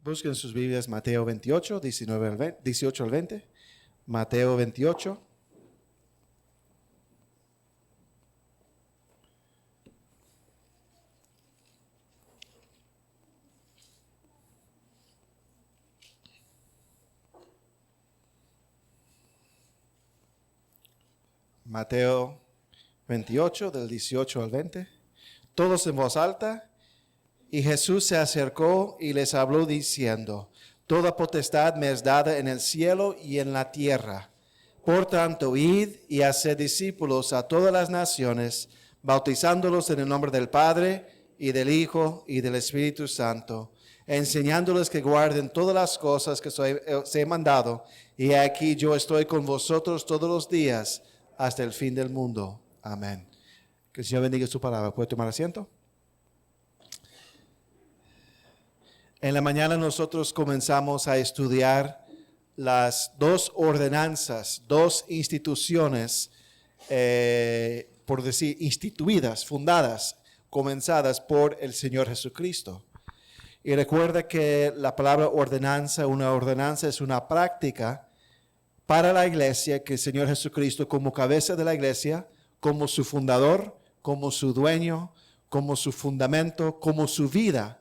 Busquen sus Biblias Mateo 28, 18 al 20. Mateo 28. Mateo 28, del 18 al 20. Todos en voz alta. Y Jesús se acercó y les habló diciendo: Toda potestad me es dada en el cielo y en la tierra. Por tanto, id y haced discípulos a todas las naciones, bautizándolos en el nombre del Padre, y del Hijo, y del Espíritu Santo, enseñándoles que guarden todas las cosas que os he mandado. Y aquí yo estoy con vosotros todos los días, hasta el fin del mundo. Amén. Que el Señor bendiga su palabra. ¿Puede tomar asiento? En la mañana nosotros comenzamos a estudiar las dos ordenanzas, dos instituciones, por decir, instituidas, fundadas, comenzadas por el Señor Jesucristo. Y recuerda que la palabra ordenanza, una ordenanza es una práctica para la iglesia que el Señor Jesucristo, como cabeza de la iglesia, como su fundador, como su dueño, como su fundamento, como su vida,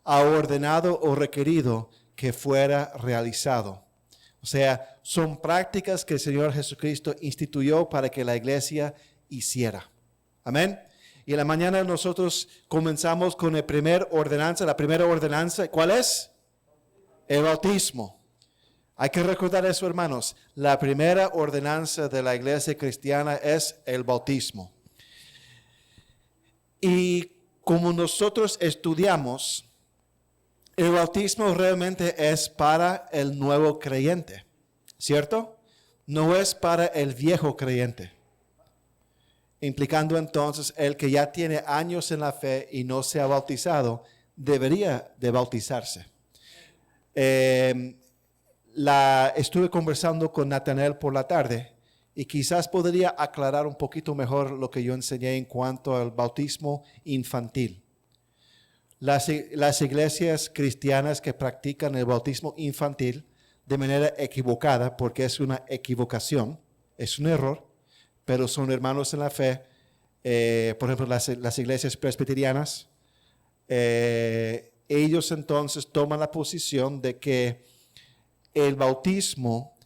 ha ordenado o requerido que fuera realizado. O sea, son prácticas que el Señor Jesucristo instituyó para que la iglesia hiciera. Amén. Y en la mañana nosotros comenzamos con la primera ordenanza. La primera ordenanza, ¿cuál es? El bautismo. Hay que recordar eso, hermanos. La primera ordenanza de la iglesia cristiana es el bautismo. Y como nosotros estudiamos, el bautismo realmente es para el nuevo creyente, ¿cierto? No es para el viejo creyente. Implicando entonces el que ya tiene años en la fe y no se ha bautizado, debería de bautizarse. Estuve conversando con Nathanael por la tarde y quizás podría aclarar un poquito mejor lo que yo enseñé en cuanto al bautismo infantil. Las iglesias cristianas que practican el bautismo infantil de manera equivocada, porque es una equivocación, es un error, pero son hermanos en la fe, por ejemplo, las iglesias presbiterianas, ellos entonces toman la posición de que el bautismo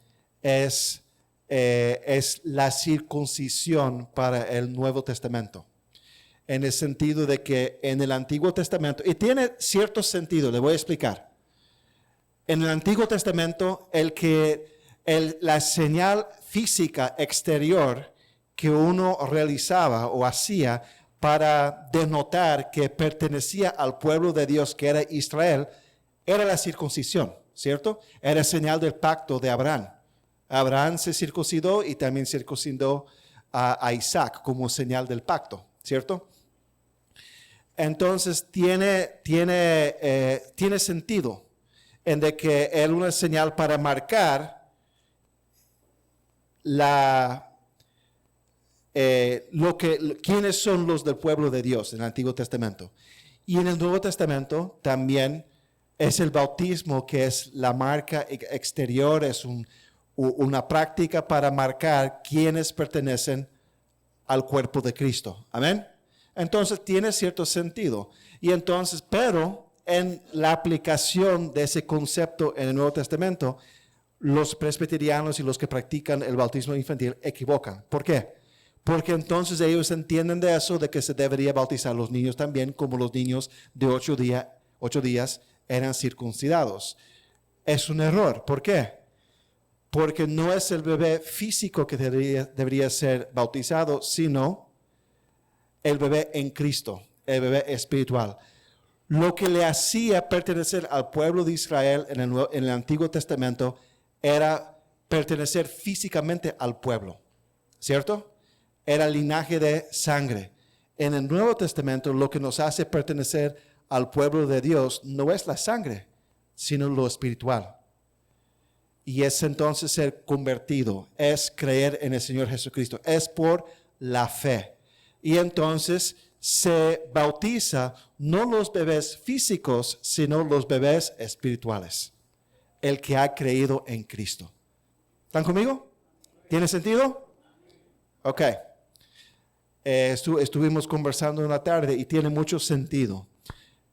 es la circuncisión para el Nuevo Testamento. En el sentido de que en el Antiguo Testamento, y tiene cierto sentido, le voy a explicar. En el Antiguo Testamento, la señal física exterior que uno realizaba o hacía para denotar que pertenecía al pueblo de Dios, que era Israel, era la circuncisión, ¿cierto? Era señal del pacto de Abraham. Abraham se circuncidó y también circuncidó a Isaac como señal del pacto, ¿cierto? Entonces tiene sentido en de que es una señal para marcar quiénes son los del pueblo de Dios en el Antiguo Testamento. Y en el Nuevo Testamento también es el bautismo, que es la marca exterior, es una práctica para marcar quiénes pertenecen al cuerpo de Cristo. Amén. Entonces tiene cierto sentido. Y entonces, pero en la aplicación de ese concepto en el Nuevo Testamento, los presbiterianos y los que practican el bautismo infantil equivocan. ¿Por qué? Porque entonces ellos entienden de eso, de que se debería bautizar los niños también, como los niños de 8 días eran circuncidados. Es un error. ¿Por qué? Porque no es el bebé físico que debería ser bautizado, sino el bebé en Cristo, el bebé espiritual. Lo que le hacía pertenecer al pueblo de Israel en el Antiguo Testamento era pertenecer físicamente al pueblo, ¿cierto? Era linaje de sangre. En el Nuevo Testamento lo que nos hace pertenecer al pueblo de Dios no es la sangre, sino lo espiritual. Y es entonces ser convertido, es creer en el Señor Jesucristo, es por la fe. Y entonces, se bautiza no los bebés físicos, sino los bebés espirituales. El que ha creído en Cristo. ¿Están conmigo? ¿Tiene sentido? Ok. Estuvimos conversando una tarde y tiene mucho sentido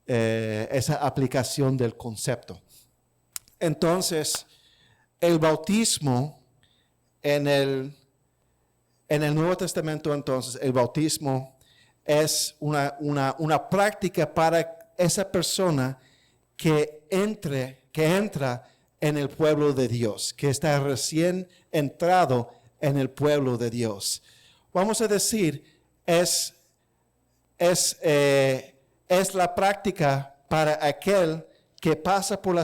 esa aplicación del concepto. Entonces, el bautismo en el Nuevo Testamento, entonces, el bautismo es una práctica para esa persona que entra en el pueblo de Dios, que está recién entrado en el pueblo de Dios. Vamos a decir, es la práctica para aquel que pasa por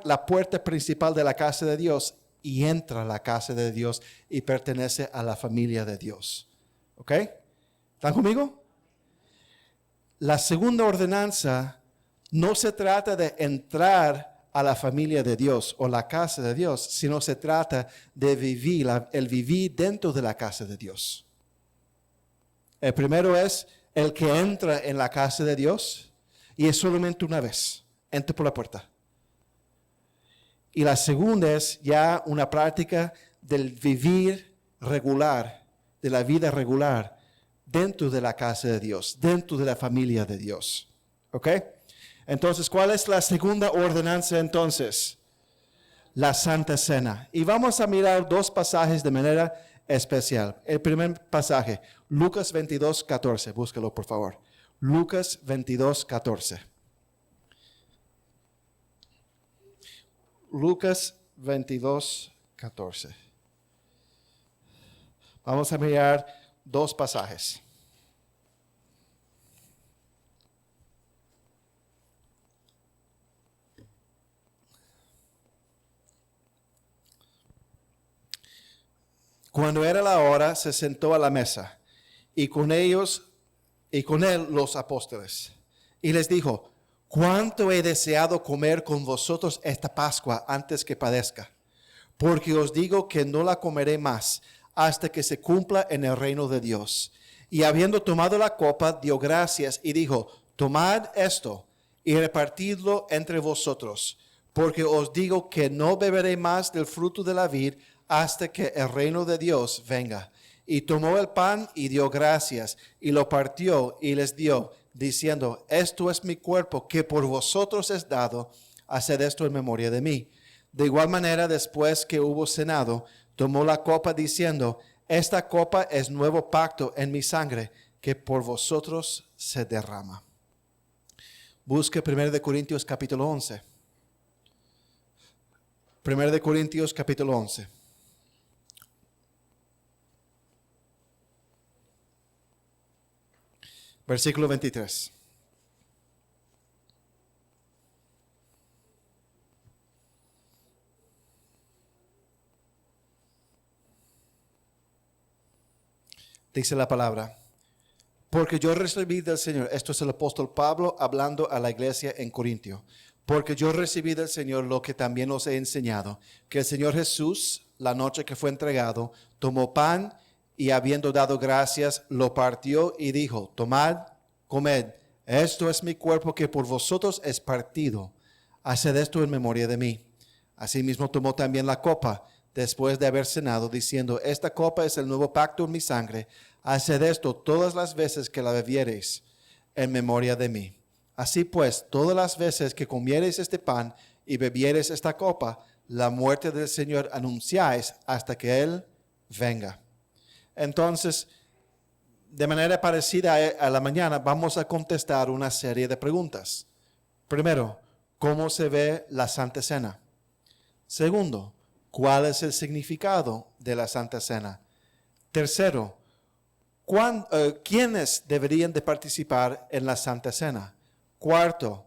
la puerta principal de la casa de Dios y entra a la casa de Dios y pertenece a la familia de Dios. ¿Ok? ¿Están conmigo? La segunda ordenanza no se trata de entrar a la familia de Dios o la casa de Dios, sino se trata de vivir dentro de la casa de Dios. El primero es el que entra en la casa de Dios y es solamente una vez. Entra por la puerta. Y la segunda es ya una práctica del vivir regular, de la vida regular, dentro de la casa de Dios, dentro de la familia de Dios. ¿Ok? Entonces, ¿cuál es la segunda ordenanza entonces? La Santa Cena. Y vamos a mirar dos pasajes de manera especial. El primer pasaje, Lucas 22:14. Búscalo, por favor. Lucas 22:14. Lucas 22:14. Vamos a mirar dos pasajes. Cuando era la hora, se sentó a la mesa, y con él los apóstoles. Y les dijo: cuánto he deseado comer con vosotros esta Pascua antes que padezca, porque os digo que no la comeré más hasta que se cumpla en el reino de Dios. Y habiendo tomado la copa, dio gracias y dijo: tomad esto y repartidlo entre vosotros, porque os digo que no beberé más del fruto de la vid hasta que el reino de Dios venga. Y tomó el pan y dio gracias, y lo partió y les dio, diciendo: esto es mi cuerpo que por vosotros es dado, haced esto en memoria de mí. De igual manera, después que hubo cenado, tomó la copa diciendo: esta copa es nuevo pacto en mi sangre, que por vosotros se derrama. Busque 1 Corintios capítulo 11. 1 Corintios capítulo 11. Versículo 23. Dice la palabra: porque yo recibí del Señor, esto es el apóstol Pablo hablando a la iglesia en Corintio, porque yo recibí del Señor lo que también os he enseñado, que el Señor Jesús, la noche que fue entregado, tomó pan y habiendo dado gracias, lo partió y dijo: tomad, comed, esto es mi cuerpo que por vosotros es partido, haced esto en memoria de mí. Asimismo tomó también la copa, después de haber cenado, diciendo: esta copa es el nuevo pacto en mi sangre, haced esto todas las veces que la bebiereis en memoria de mí. Así pues, todas las veces que comiereis este pan y bebiereis esta copa, la muerte del Señor anunciáis hasta que Él venga. Entonces, de manera parecida a la mañana, vamos a contestar una serie de preguntas. Primero, ¿cómo se ve la Santa Cena? Segundo, ¿cuál es el significado de la Santa Cena? Tercero, ¿quiénes deberían de participar en la Santa Cena? Cuarto,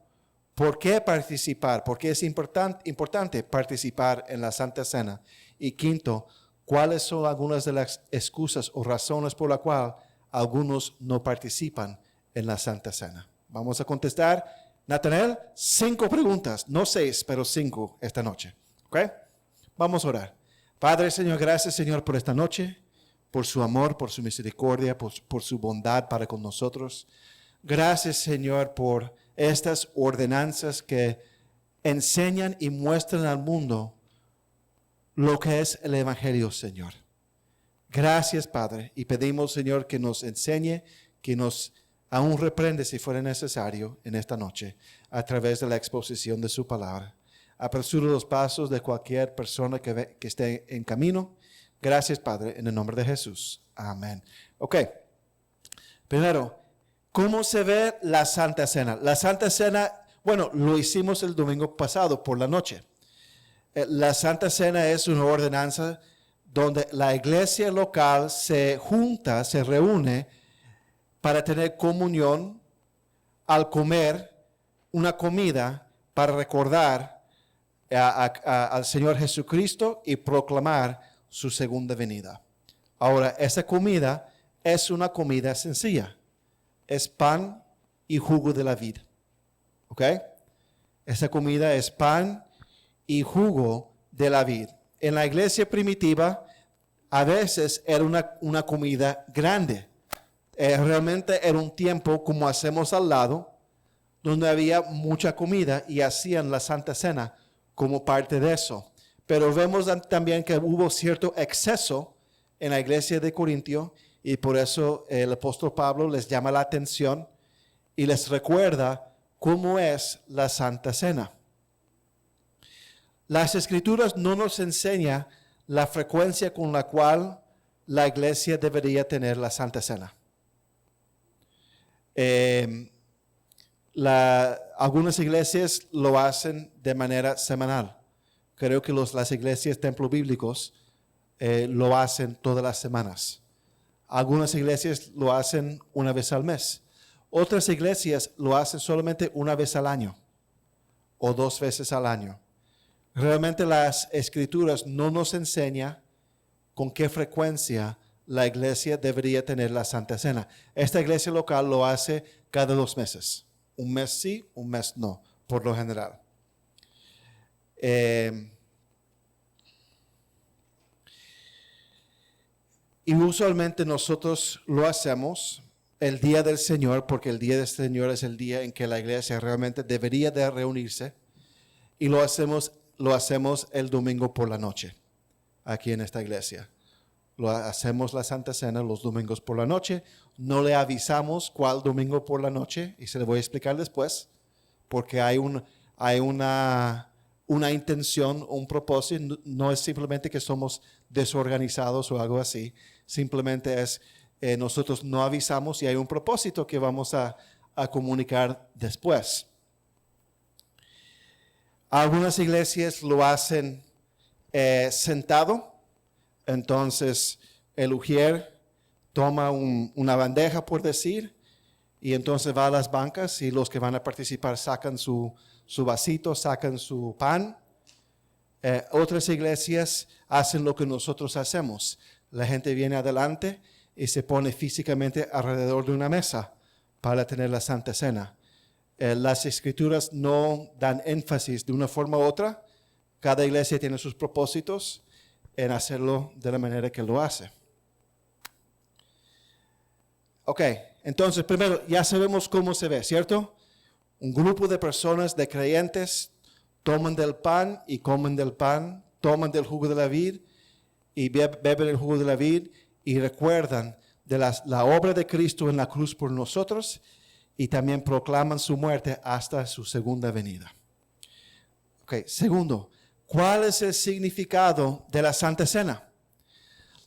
¿por qué participar? ¿Por qué es importante participar en la Santa Cena? Y quinto, ¿cuáles son algunas de las excusas o razones por las cuales algunos no participan en la Santa Cena? Vamos a contestar, Natanael, 5 preguntas, no 6, pero 5 esta noche. ¿Ok? Vamos a orar. Padre, Señor, gracias, Señor, por esta noche, por su amor, por su misericordia, por su bondad para con nosotros. Gracias, Señor, por estas ordenanzas que enseñan y muestran al mundo lo que es el Evangelio, Señor. Gracias, Padre, y pedimos, Señor, que nos enseñe, que nos aún reprende si fuera necesario en esta noche, a través de la exposición de su palabra. Apresura los pasos de cualquier persona que esté en camino. Gracias, Padre, en el nombre de Jesús. Amén. Ok. Primero, ¿cómo se ve la Santa Cena? La Santa Cena, bueno, lo hicimos el domingo pasado por la noche. La Santa Cena es una ordenanza donde la iglesia local se junta, se reúne para tener comunión al comer una comida para recordar al Señor Jesucristo y proclamar su segunda venida. Ahora, esa comida es una comida sencilla. Es pan y jugo de la vid. ¿Ok? Esa comida es pan y jugo de la vid. En la iglesia primitiva, a veces era una comida grande. Realmente era un tiempo como hacemos al lado, donde había mucha comida y hacían la Santa Cena como parte de eso. Pero vemos también que hubo cierto exceso en la iglesia de Corintio y por eso el apóstol Pablo les llama la atención y les recuerda cómo es la Santa Cena. Las Escrituras no nos enseñan la frecuencia con la cual la iglesia debería tener la Santa Cena. Algunas iglesias lo hacen de manera semanal. Creo que las iglesias templos bíblicos lo hacen todas las semanas. Algunas iglesias lo hacen una vez al mes. Otras iglesias lo hacen solamente una vez al año o 2 veces al año. Realmente las Escrituras no nos enseñan con qué frecuencia la iglesia debería tener la Santa Cena. Esta iglesia local lo hace cada 2 meses. Un mes sí, un mes no, por lo general. Y usualmente nosotros lo hacemos el día del Señor, porque el día del Señor es el día en que la iglesia realmente debería de reunirse. Y lo hacemos el domingo por la noche, aquí en esta iglesia. Lo hacemos la Santa Cena los domingos por la noche. No le avisamos cuál domingo por la noche, y se le voy a explicar después, porque hay una intención, un propósito. No es simplemente que somos desorganizados o algo así. Simplemente es nosotros no avisamos y hay un propósito que vamos a comunicar después. Algunas iglesias lo hacen sentado. Entonces el ujier toma una bandeja, por decir, y entonces va a las bancas y los que van a participar sacan su vasito, sacan su pan. Otras iglesias hacen lo que nosotros hacemos. La gente viene adelante y se pone físicamente alrededor de una mesa para tener la Santa Cena. Las Escrituras no dan énfasis de una forma u otra. Cada iglesia tiene sus propósitos en hacerlo de la manera que lo hace. Ok, entonces primero ya sabemos cómo se ve, ¿cierto? Un grupo de personas, de creyentes, toman del pan y comen del pan, toman del jugo de la vid y beben el jugo de la vid y recuerdan de la obra de Cristo en la cruz por nosotros y también proclaman su muerte hasta su segunda venida. Ok, segundo, ¿cuál es el significado de la Santa Cena?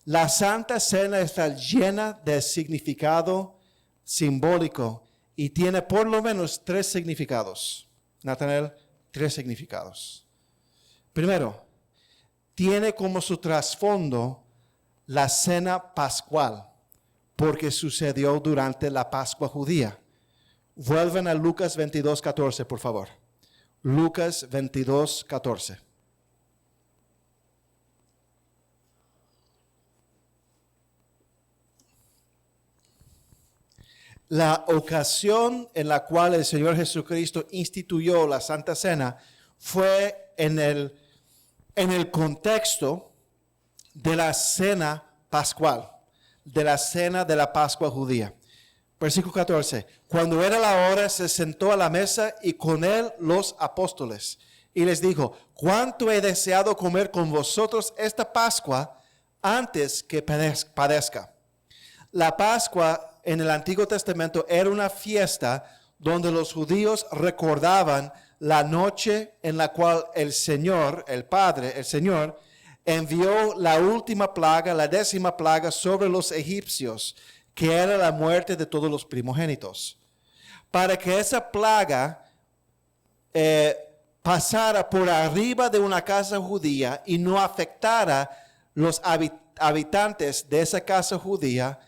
La Santa Cena está llena de significado simbólico y tiene por lo menos 3 significados. Natanael, 3 significados. Primero, tiene como su trasfondo la cena pascual, porque sucedió durante la Pascua judía. Vuelven a Lucas 22:14, por favor. Lucas 22:14. La ocasión en la cual el Señor Jesucristo instituyó la Santa Cena fue en el contexto de la cena pascual, de la cena de la Pascua judía. Versículo 14. Cuando era la hora, se sentó a la mesa y con él los apóstoles. Y les dijo, cuánto he deseado comer con vosotros esta Pascua antes que padezca. La Pascua en el Antiguo Testamento era una fiesta donde los judíos recordaban la noche en la cual el Señor, el Padre, el Señor, envió la última plaga, la 10ª plaga sobre los egipcios, que era la muerte de todos los primogénitos. Para que esa plaga pasara por arriba de una casa judía y no afectara los habitantes de esa casa judía,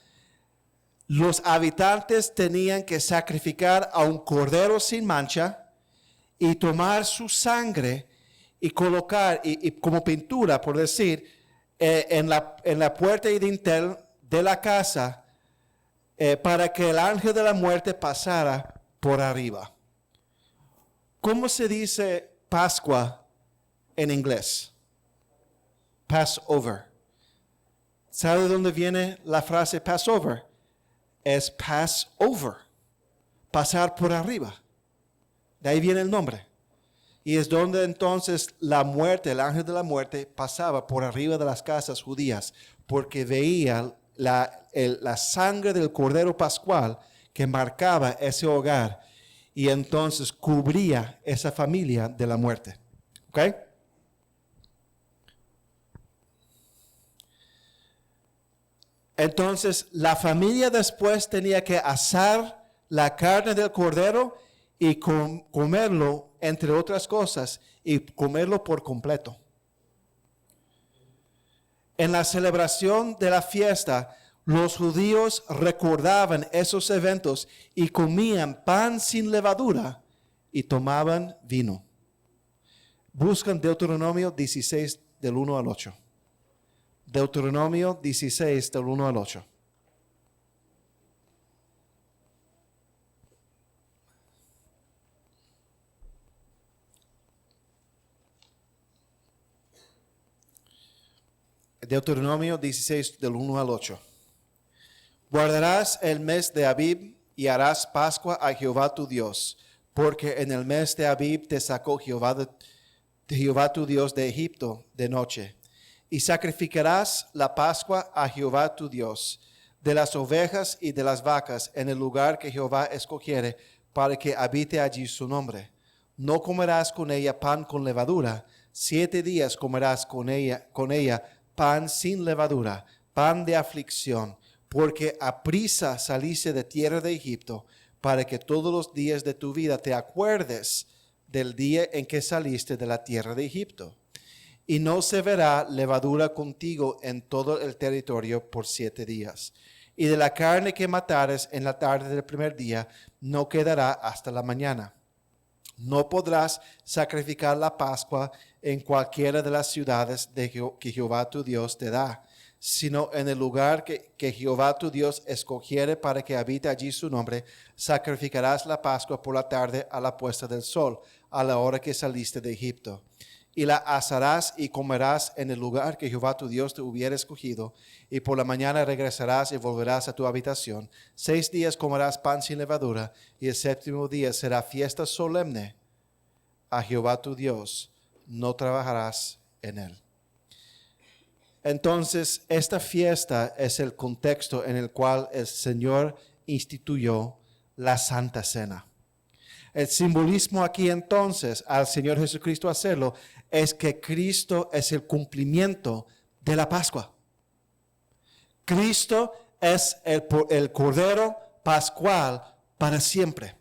los habitantes tenían que sacrificar a un cordero sin mancha y tomar su sangre y colocar, y como pintura, por decir, en la puerta y dintel de la casa, para que el ángel de la muerte pasara por arriba. ¿Cómo se dice Pascua en inglés? Passover. ¿Sabe de dónde viene la frase Passover? Es Passover, pasar por arriba. De ahí viene el nombre. Y es donde entonces la muerte, el ángel de la muerte, pasaba por arriba de las casas judías, porque veía la sangre del Cordero Pascual que marcaba ese hogar y entonces cubría esa familia de la muerte. ¿Ok? Entonces la familia después tenía que asar la carne del cordero y comerlo, entre otras cosas, y comerlo por completo. En la celebración de la fiesta, los judíos recordaban esos eventos y comían pan sin levadura y tomaban vino. Buscan Deuteronomio 16 del 1 al 8. Deuteronomio 16 del 1 al 8. Deuteronomio 16 del 1 al 8. Guardarás el mes de Abib y harás Pascua a Jehová tu Dios, porque en el mes de Abib te sacó Jehová tu Dios de Egipto de noche. Y sacrificarás la Pascua a Jehová tu Dios, de las ovejas y de las vacas, en el lugar que Jehová escogiere, para que habite allí su nombre. No comerás con ella pan con levadura, 7 días comerás con ella pan sin levadura, pan de aflicción, porque aprisa saliste de tierra de Egipto, para que todos los días de tu vida te acuerdes del día en que saliste de la tierra de Egipto. Y no se verá levadura contigo en todo el territorio por 7 días. Y de la carne que matares en la tarde del primer día, no quedará hasta la mañana. No podrás sacrificar la Pascua en cualquiera de las ciudades que Jehová tu Dios te da, sino en el lugar que Jehová tu Dios escogiere para que habite allí su nombre. Sacrificarás la Pascua por la tarde a la puesta del sol, a la hora que saliste de Egipto. Y la asarás y comerás en el lugar que Jehová tu Dios te hubiera escogido, y por la mañana regresarás y volverás a tu habitación. 6 días comerás pan sin levadura, y el 7º día será fiesta solemne a Jehová tu Dios, no trabajarás en él. Entonces, esta fiesta es el contexto en el cual el Señor instituyó la Santa Cena. El simbolismo aquí entonces, al Señor Jesucristo hacerlo, es que Cristo es el cumplimiento de la Pascua. Cristo es el Cordero Pascual para siempre.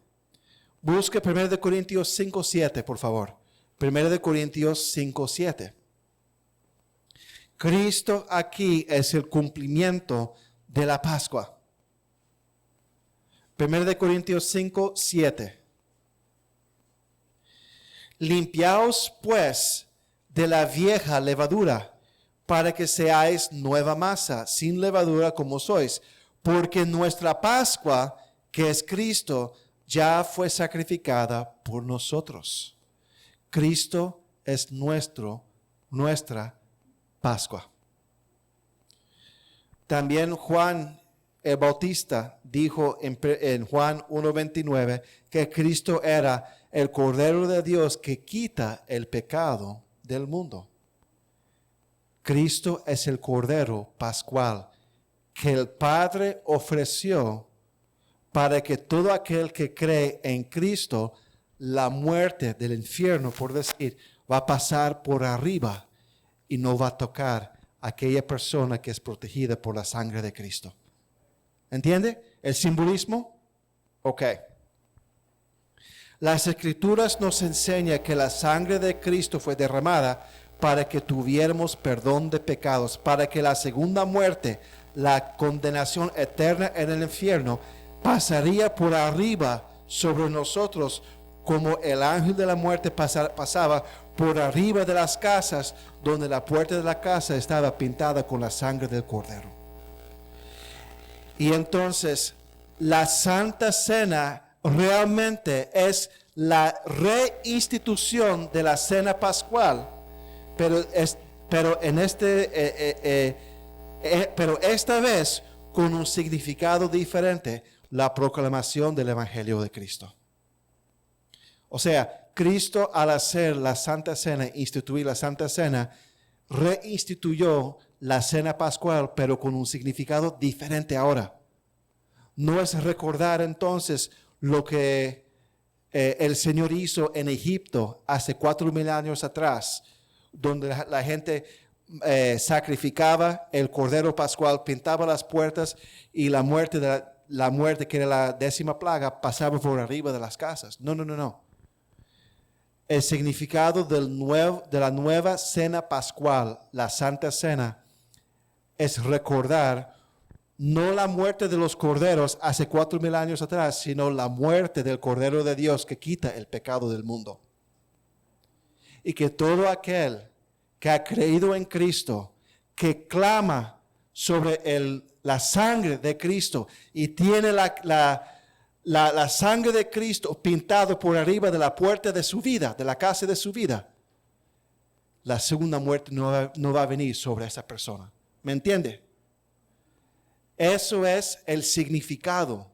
Busque 1 Corintios 5:7, por favor. 1 Corintios 5:7. Cristo aquí es el cumplimiento de la Pascua. 1 Corintios 5:7. Limpiaos pues de la vieja levadura, para que seáis nueva masa, sin levadura como sois, porque nuestra Pascua, que es Cristo, ya fue sacrificada por nosotros. Cristo es nuestra Pascua. También Juan el Bautista dijo en Juan 1:29 que Cristo era el Cordero de Dios que quita el pecado del mundo. Cristo es el Cordero Pascual que el Padre ofreció para que todo aquel que cree en Cristo, la muerte del infierno, por decir, va a pasar por arriba y no va a tocar a aquella persona que es protegida por la sangre de Cristo. ¿Entiende el simbolismo? Ok. Las Escrituras nos enseñan que la sangre de Cristo fue derramada para que tuviéramos perdón de pecados, para que la segunda muerte, la condenación eterna en el infierno, pasaría por arriba sobre nosotros como el ángel de la muerte pasaba por arriba de las casas donde la puerta de la casa estaba pintada con la sangre del Cordero. Y entonces la Santa Cena realmente es la reinstitución de la Cena Pascual, pero esta vez con un significado diferente, la proclamación del Evangelio de Cristo. O sea, Cristo al hacer la Santa Cena, instituir la Santa Cena, reinstituyó la Cena Pascual, pero con un significado diferente ahora. No es recordar entonces lo que el Señor hizo en Egipto hace 4,000 años atrás, donde la gente sacrificaba el Cordero Pascual, pintaba las puertas y la muerte que era la 10ª plaga pasaba por arriba de las casas. No. El significado de la nueva Cena Pascual, la Santa Cena, es recordar no la muerte de los corderos hace 4,000 años atrás, sino la muerte del Cordero de Dios que quita el pecado del mundo. Y que todo aquel que ha creído en Cristo, que clama sobre la sangre de Cristo y tiene la sangre de Cristo pintado por arriba de la puerta de su vida, de la casa de su vida, la segunda muerte no va a venir sobre esa persona. ¿Me entiende? Eso es el significado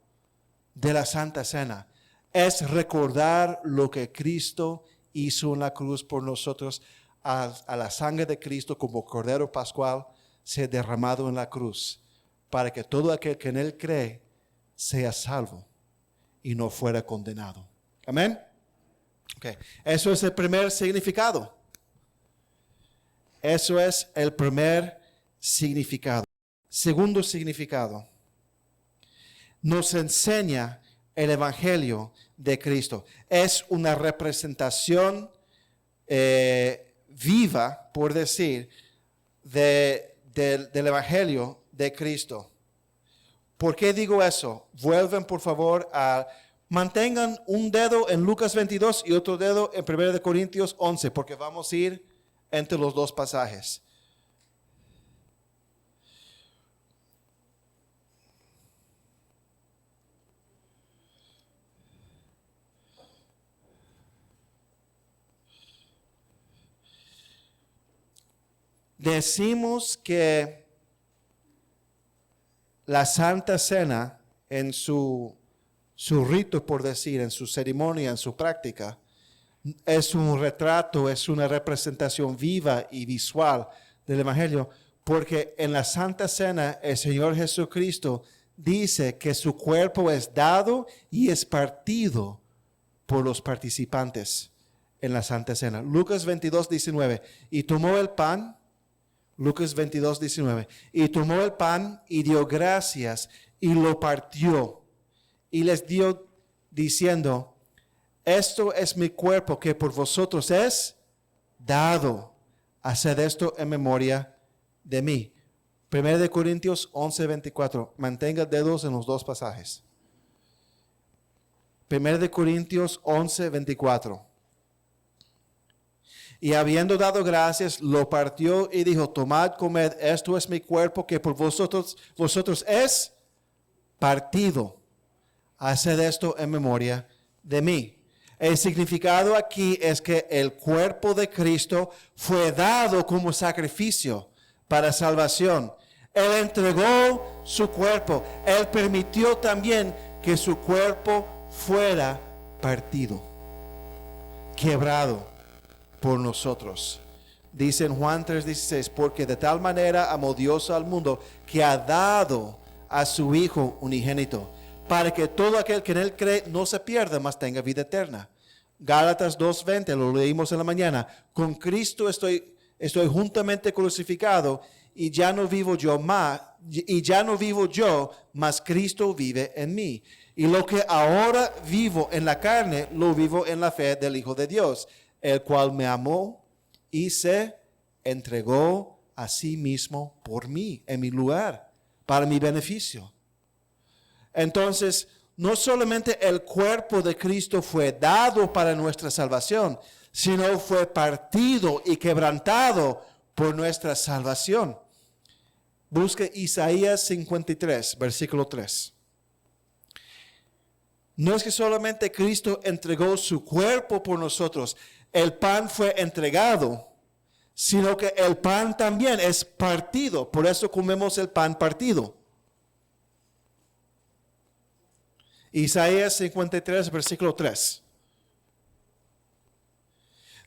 de la Santa Cena. Es recordar lo que Cristo hizo en la cruz por nosotros, a la sangre de Cristo como Cordero Pascual se derramado en la cruz, para que todo aquel que en Él cree sea salvo y no fuera condenado. Amén. Okay. Eso es el primer significado. Eso es el primer significado. Segundo significado, nos enseña el Evangelio de Cristo. Es una representación viva, por decir, del Evangelio de Cristo. ¿Por qué digo eso? Vuelven, por favor, mantengan un dedo en Lucas 22 y otro dedo en 1 Corintios 11, porque vamos a ir entre los dos pasajes. Decimos que la Santa Cena en su rito, por decir, en su ceremonia, en su práctica, es un retrato, es una representación viva y visual del Evangelio, porque en la Santa Cena el Señor Jesucristo dice que su cuerpo es dado y es partido por los participantes en la Santa Cena. Lucas 22:19, y tomó el pan. Lucas 22:19. Y tomó el pan y dio gracias y lo partió y les dio diciendo: esto es mi cuerpo que por vosotros es dado. Haced esto en memoria de mí. 1 Corintios 11:24. Mantenga dedos en los dos pasajes. 1 Corintios 11:24. Y habiendo dado gracias, lo partió y dijo: tomad, comed, esto es mi cuerpo que por vosotros es partido. Haced esto en memoria de mí. El significado aquí es que el cuerpo de Cristo fue dado como sacrificio para salvación. Él entregó su cuerpo. Él permitió también que su cuerpo fuera partido, quebrado por nosotros. Dice en Juan 3:16, porque de tal manera amó Dios al mundo que ha dado a su Hijo unigénito, para que todo aquel que en Él cree no se pierda, mas tenga vida eterna. Gálatas 2:20, lo leímos en la mañana. Con Cristo estoy juntamente crucificado, y ya no vivo yo, mas Cristo vive en mí. Y lo que ahora vivo en la carne, lo vivo en la fe del Hijo de Dios, el cual me amó y se entregó a sí mismo por mí, en mi lugar, para mi beneficio. Entonces, no solamente el cuerpo de Cristo fue dado para nuestra salvación, sino fue partido y quebrantado por nuestra salvación. Busque Isaías 53, versículo 3. No es que solamente Cristo entregó su cuerpo por nosotros, el pan fue entregado, sino que el pan también es partido. Por eso comemos el pan partido. Isaías 53, versículo 3.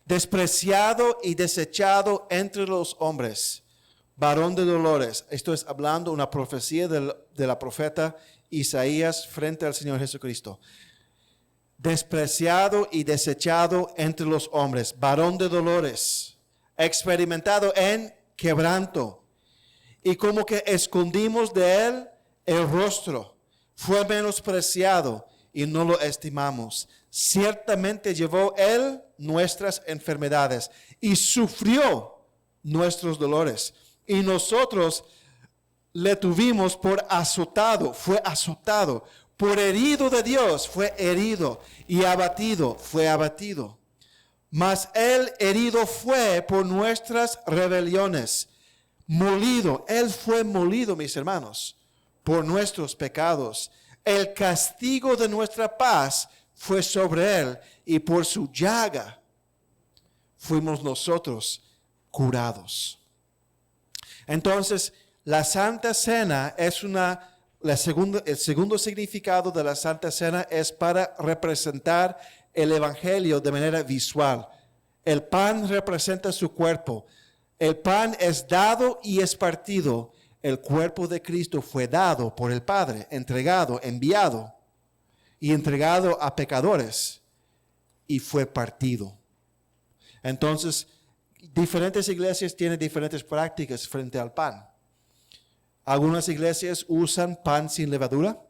Despreciado y desechado entre los hombres, varón de dolores. Esto es hablando una profecía de la profeta Isaías frente al Señor Jesucristo. Despreciado y desechado entre los hombres, varón de dolores, experimentado en quebranto, y como que escondimos de él el rostro. Fue menospreciado y no lo estimamos. Ciertamente llevó él nuestras enfermedades y sufrió nuestros dolores. Y nosotros le tuvimos por azotado, fue azotado. Por herido de Dios, fue herido. Y abatido, fue abatido. Mas él herido fue por nuestras rebeliones. Molido, él fue molido, mis hermanos, por nuestros pecados. El castigo de nuestra paz fue sobre él, y por su llaga fuimos nosotros curados. Entonces, la Santa Cena es el segundo significado de la Santa Cena es para representar el Evangelio de manera visual. El pan representa su cuerpo. El pan es dado y es partido. El cuerpo de Cristo fue dado por el Padre, entregado, enviado y entregado a pecadores, y fue partido. Entonces, diferentes iglesias tienen diferentes prácticas frente al pan. Algunas iglesias usan pan sin levadura.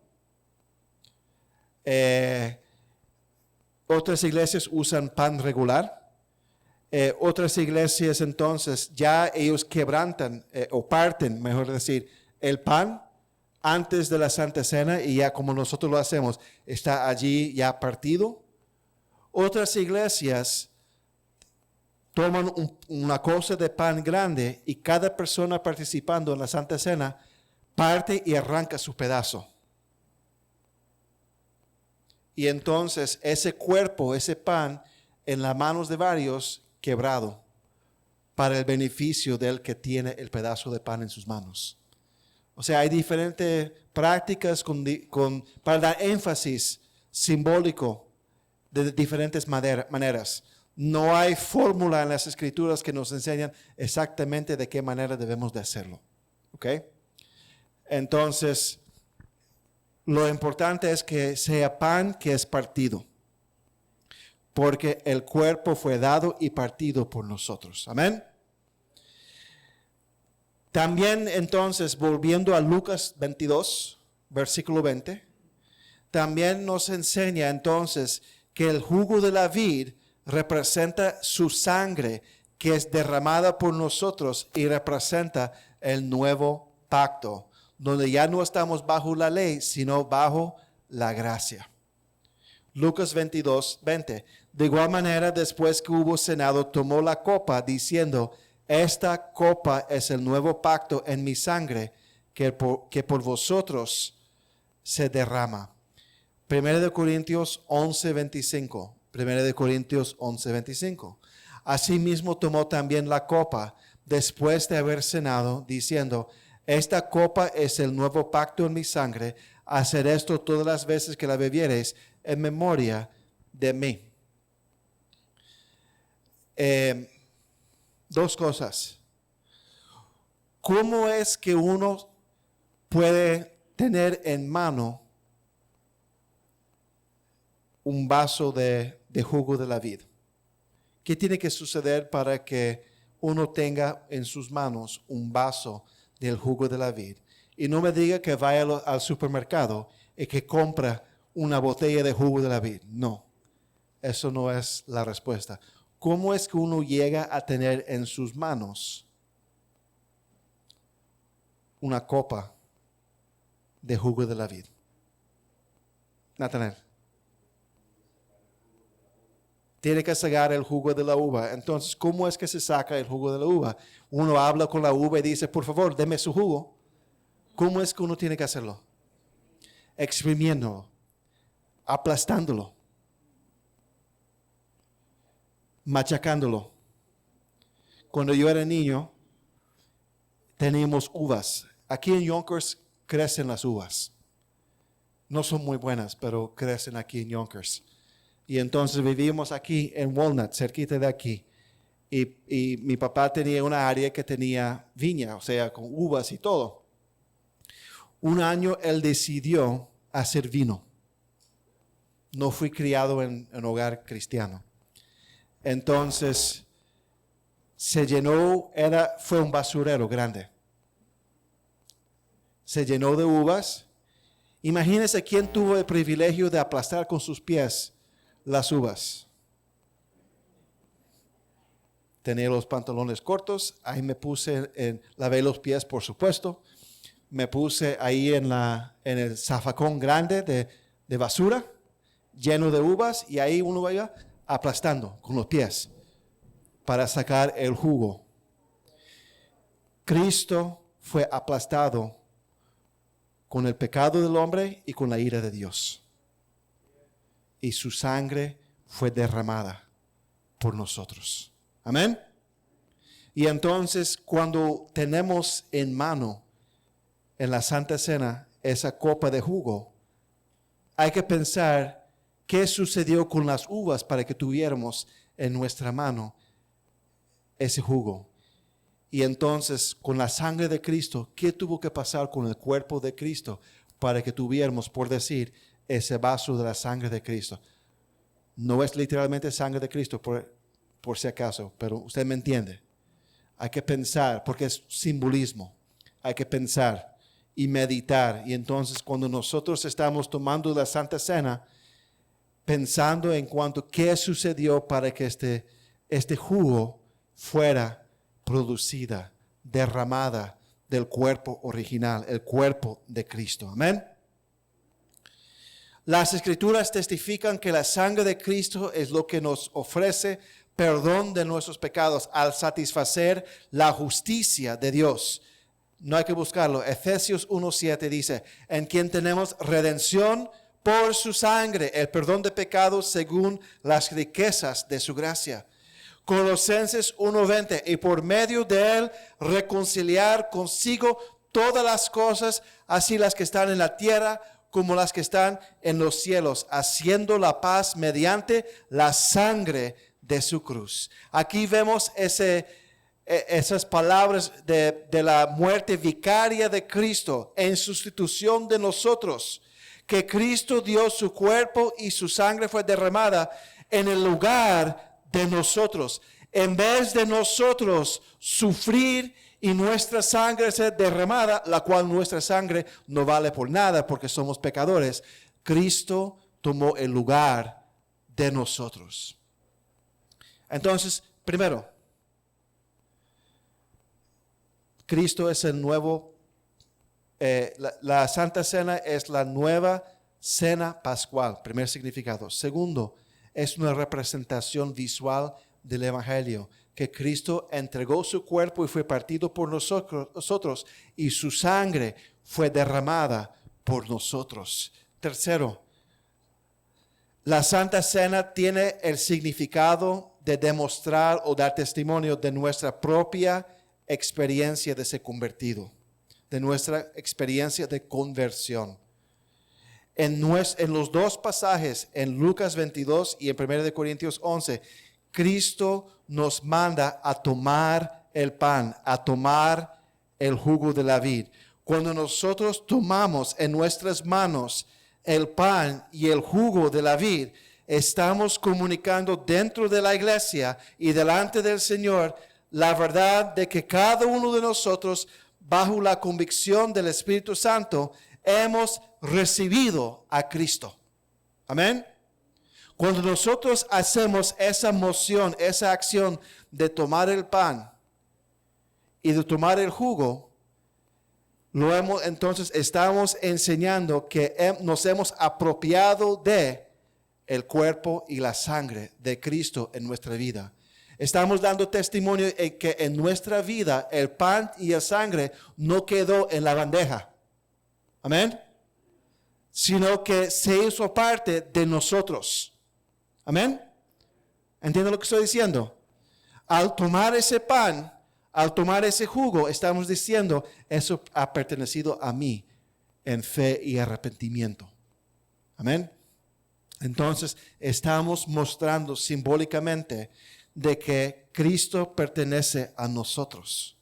Otras iglesias usan pan regular. Otras iglesias entonces ya ellos quebrantan o parten, mejor decir, el pan antes de la Santa Cena, y ya como nosotros lo hacemos, está allí ya partido. Otras iglesias toman una cosa de pan grande, y cada persona participando en la Santa Cena parte y arranca su pedazo. Y entonces ese cuerpo, ese pan, en las manos de varios, quebrado, para el beneficio del que tiene el pedazo de pan en sus manos. O sea, hay diferentes prácticas para dar énfasis simbólico de diferentes maneras. No hay fórmula en las Escrituras que nos enseñan exactamente de qué manera debemos de hacerlo. ¿Ok? Entonces, lo importante es que sea pan que es partido, porque el cuerpo fue dado y partido por nosotros. Amén. También entonces, volviendo a Lucas 22, versículo 20, también nos enseña entonces que el jugo de la vid representa su sangre, que es derramada por nosotros, y representa el nuevo pacto, donde ya no estamos bajo la ley, sino bajo la gracia. Lucas 22, 20. De igual manera, después que hubo cenado, tomó la copa, diciendo: esta copa es el nuevo pacto en mi sangre, que por vosotros se derrama. 1 Corintios 11, 25. 1 Corintios 11, 25. Asimismo tomó también la copa, después de haber cenado, diciendo: Esta copa es el nuevo pacto en mi sangre. Hacer esto todas las veces que la bebiereis en memoria de mí. Dos cosas. ¿Cómo es que uno puede tener en mano un vaso de jugo de la vid? ¿Qué tiene que suceder para que uno tenga en sus manos un vaso del jugo de la vid? Y no me diga que vaya al supermercado y que compra una botella de jugo de la vid. No, eso no es la respuesta. ¿Cómo es que uno llega a tener en sus manos una copa de jugo de la vid? Natanael. Tiene que sacar el jugo de la uva. Entonces, ¿cómo es que se saca el jugo de la uva? Uno habla con la uva y dice, por favor, deme su jugo. ¿Cómo es que uno tiene que hacerlo? Exprimiéndolo, aplastándolo, machacándolo. Cuando yo era niño, teníamos uvas. Aquí en Yonkers crecen las uvas. No son muy buenas, pero crecen aquí en Yonkers. Y entonces vivíamos aquí en Walnut, cerquita de aquí. Y mi papá tenía una área que tenía viña, o sea, con uvas y todo. Un año él decidió hacer vino. No fui criado en hogar cristiano. Entonces se llenó, fue un basurero grande. Se llenó de uvas. Imagínense quién tuvo el privilegio de aplastar con sus pies las uvas. Tenía los pantalones cortos, ahí me puse, lavé los pies por supuesto, me puse ahí en el zafacón grande de basura, lleno de uvas, y ahí uno vaya aplastando con los pies para sacar el jugo. Cristo fue aplastado con el pecado del hombre y con la ira de Dios. Y su sangre fue derramada por nosotros. Amén. Y entonces cuando tenemos en mano en la Santa Cena esa copa de jugo, hay que pensar qué sucedió con las uvas para que tuviéramos en nuestra mano ese jugo. Y entonces con la sangre de Cristo, ¿qué tuvo que pasar con el cuerpo de Cristo para que tuviéramos, por decir, ese vaso de la sangre de Cristo? No es literalmente sangre de Cristo, por si acaso, pero usted me entiende. Hay que pensar, porque es simbolismo. Hay que pensar y meditar. Y entonces cuando nosotros estamos tomando la Santa Cena, pensando en cuanto qué sucedió para que este jugo fuera producida, derramada del cuerpo original, el cuerpo de Cristo. Amén. Las Escrituras testifican que la sangre de Cristo es lo que nos ofrece perdón de nuestros pecados al satisfacer la justicia de Dios. No hay que buscarlo. Efesios 1:7 dice, en quien tenemos redención por su sangre, el perdón de pecados según las riquezas de su gracia. Colosenses 1:20, y por medio de él reconciliar consigo todas las cosas, así las que están en la tierra como las que están en los cielos, haciendo la paz mediante la sangre de su cruz. Aquí vemos esas palabras de la muerte vicaria de Cristo en sustitución de nosotros, que Cristo dio su cuerpo y su sangre fue derramada en el lugar de nosotros. En vez de nosotros sufrir y nuestra sangre ser derramada, la cual nuestra sangre no vale por nada porque somos pecadores, Cristo tomó el lugar de nosotros. Entonces, primero, Cristo es el nuevo, la Santa Cena es la nueva cena pascual, primer significado. Segundo, es una representación visual del Evangelio, que Cristo entregó su cuerpo y fue partido por nosotros y su sangre fue derramada por nosotros. Tercero, la Santa Cena tiene el significado de demostrar o dar testimonio de nuestra propia experiencia de ser convertido. de nuestra experiencia de conversión. En los dos pasajes, en Lucas 22 y en 1 Corintios 11, Cristo nos manda a tomar el pan, a tomar el jugo de la vid. Cuando nosotros tomamos en nuestras manos el pan y el jugo de la vid, estamos comunicando dentro de la iglesia y delante del Señor la verdad de que cada uno de nosotros, bajo la convicción del Espíritu Santo, hemos recibido a Cristo. Amén. Cuando nosotros hacemos esa moción, esa acción de tomar el pan y de tomar el jugo, entonces estamos enseñando que nos hemos apropiado de el cuerpo y la sangre de Cristo en nuestra vida. Estamos dando testimonio de que en nuestra vida el pan y la sangre no quedó en la bandeja. Amén. Sino que se hizo parte de nosotros. Amén. ¿Entienden lo que estoy diciendo? Al tomar ese pan, al tomar ese jugo, estamos diciendo, eso ha pertenecido a mí en fe y arrepentimiento. Amén. Entonces, estamos mostrando simbólicamente de que Cristo pertenece a nosotros.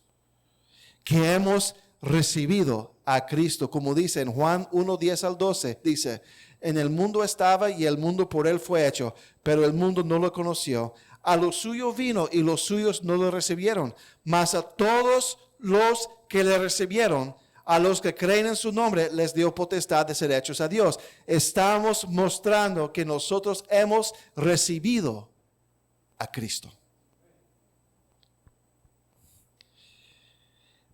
Que hemos recibido a Cristo, como dice en Juan 1, 10 al 12, dice, en el mundo estaba y el mundo por él fue hecho, pero el mundo no lo conoció. A lo suyo vino y los suyos no lo recibieron, mas a todos los que le recibieron, a los que creen en su nombre, les dio potestad de ser hechos a Dios. Estamos mostrando que nosotros hemos recibido a Cristo.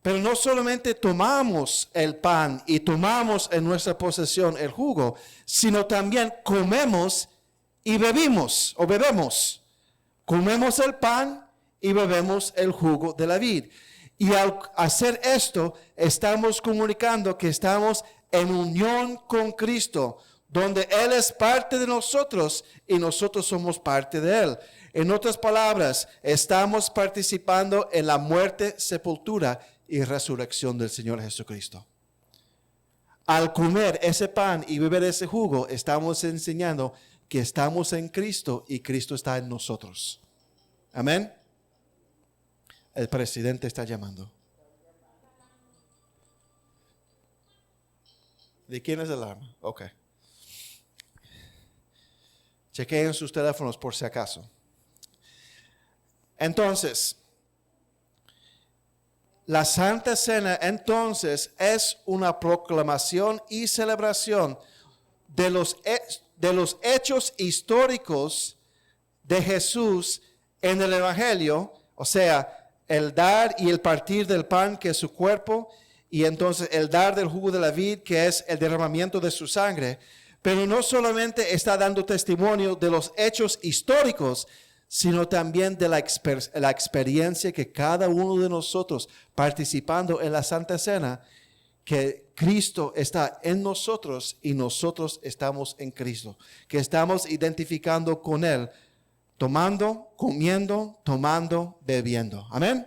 Pero no solamente tomamos el pan y tomamos en nuestra posesión el jugo, sino también comemos y bebemos o bebemos. Comemos el pan y bebemos el jugo de la vid. Y al hacer esto, estamos comunicando que estamos en unión con Cristo, donde Él es parte de nosotros y nosotros somos parte de Él. En otras palabras, estamos participando en la muerte, sepultura y resurrección del Señor Jesucristo. Al comer ese pan y beber ese jugo, estamos enseñando que estamos en Cristo y Cristo está en nosotros. Amén. El presidente está llamando. ¿De quién es el alarma? Ok. Chequeen sus teléfonos por si acaso. Entonces, la Santa Cena entonces es una proclamación y celebración de los hechos históricos de Jesús en el Evangelio, o sea, el dar y el partir del pan, que es su cuerpo, y entonces el dar del jugo de la vid, que es el derramamiento de su sangre. Pero no solamente está dando testimonio de los hechos históricos, sino también de la experiencia que cada uno de nosotros, participando en la Santa Cena, que Cristo está en nosotros y nosotros estamos en Cristo, que estamos identificando con Él, tomando, comiendo, tomando, bebiendo. Amén.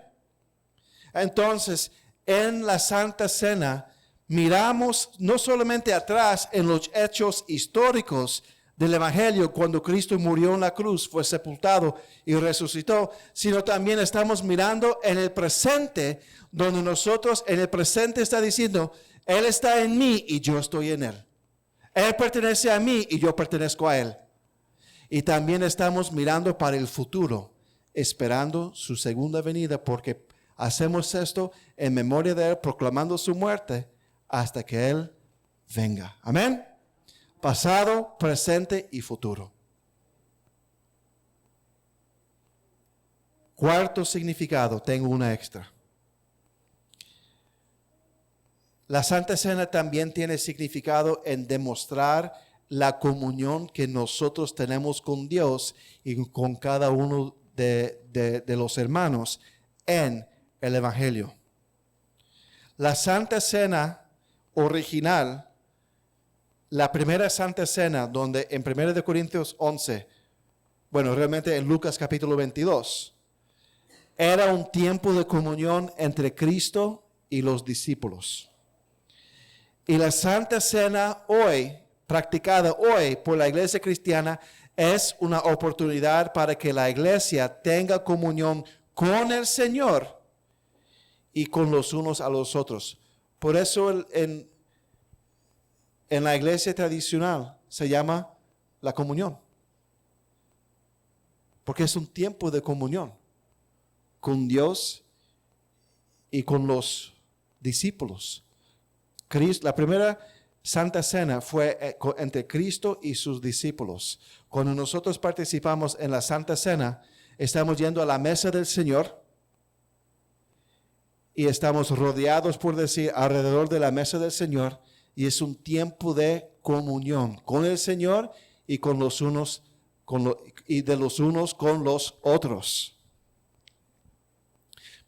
Entonces, en la Santa Cena, miramos no solamente atrás en los hechos históricos del Evangelio, cuando Cristo murió en la cruz, fue sepultado y resucitó, sino también estamos mirando en el presente, donde nosotros en el presente está diciendo, Él está en mí y yo estoy en Él. Él pertenece a mí y yo pertenezco a Él. Y también estamos mirando para el futuro, esperando su segunda venida, porque hacemos esto en memoria de Él, proclamando su muerte hasta que Él venga. Amén. Pasado, presente y futuro. Cuarto significado, tengo una extra. La Santa Cena también tiene significado en demostrar la comunión que nosotros tenemos con Dios y con cada uno de los hermanos en el Evangelio. La Santa Cena original, la primera Santa Cena, donde en 1 Corintios 11, bueno, realmente en Lucas capítulo 22, era un tiempo de comunión entre Cristo y los discípulos. Y la Santa Cena hoy, practicada hoy por la iglesia cristiana, es una oportunidad para que la iglesia tenga comunión con el Señor y con los unos a los otros. Por eso en la iglesia tradicional se llama la comunión. Porque es un tiempo de comunión con Dios y con los discípulos. La primera Santa Cena fue entre Cristo y sus discípulos. Cuando nosotros participamos en la Santa Cena, estamos yendo a la mesa del Señor y estamos rodeados, por decir, alrededor de la mesa del Señor, y es un tiempo de comunión con el Señor y con los unos y de los unos con los otros.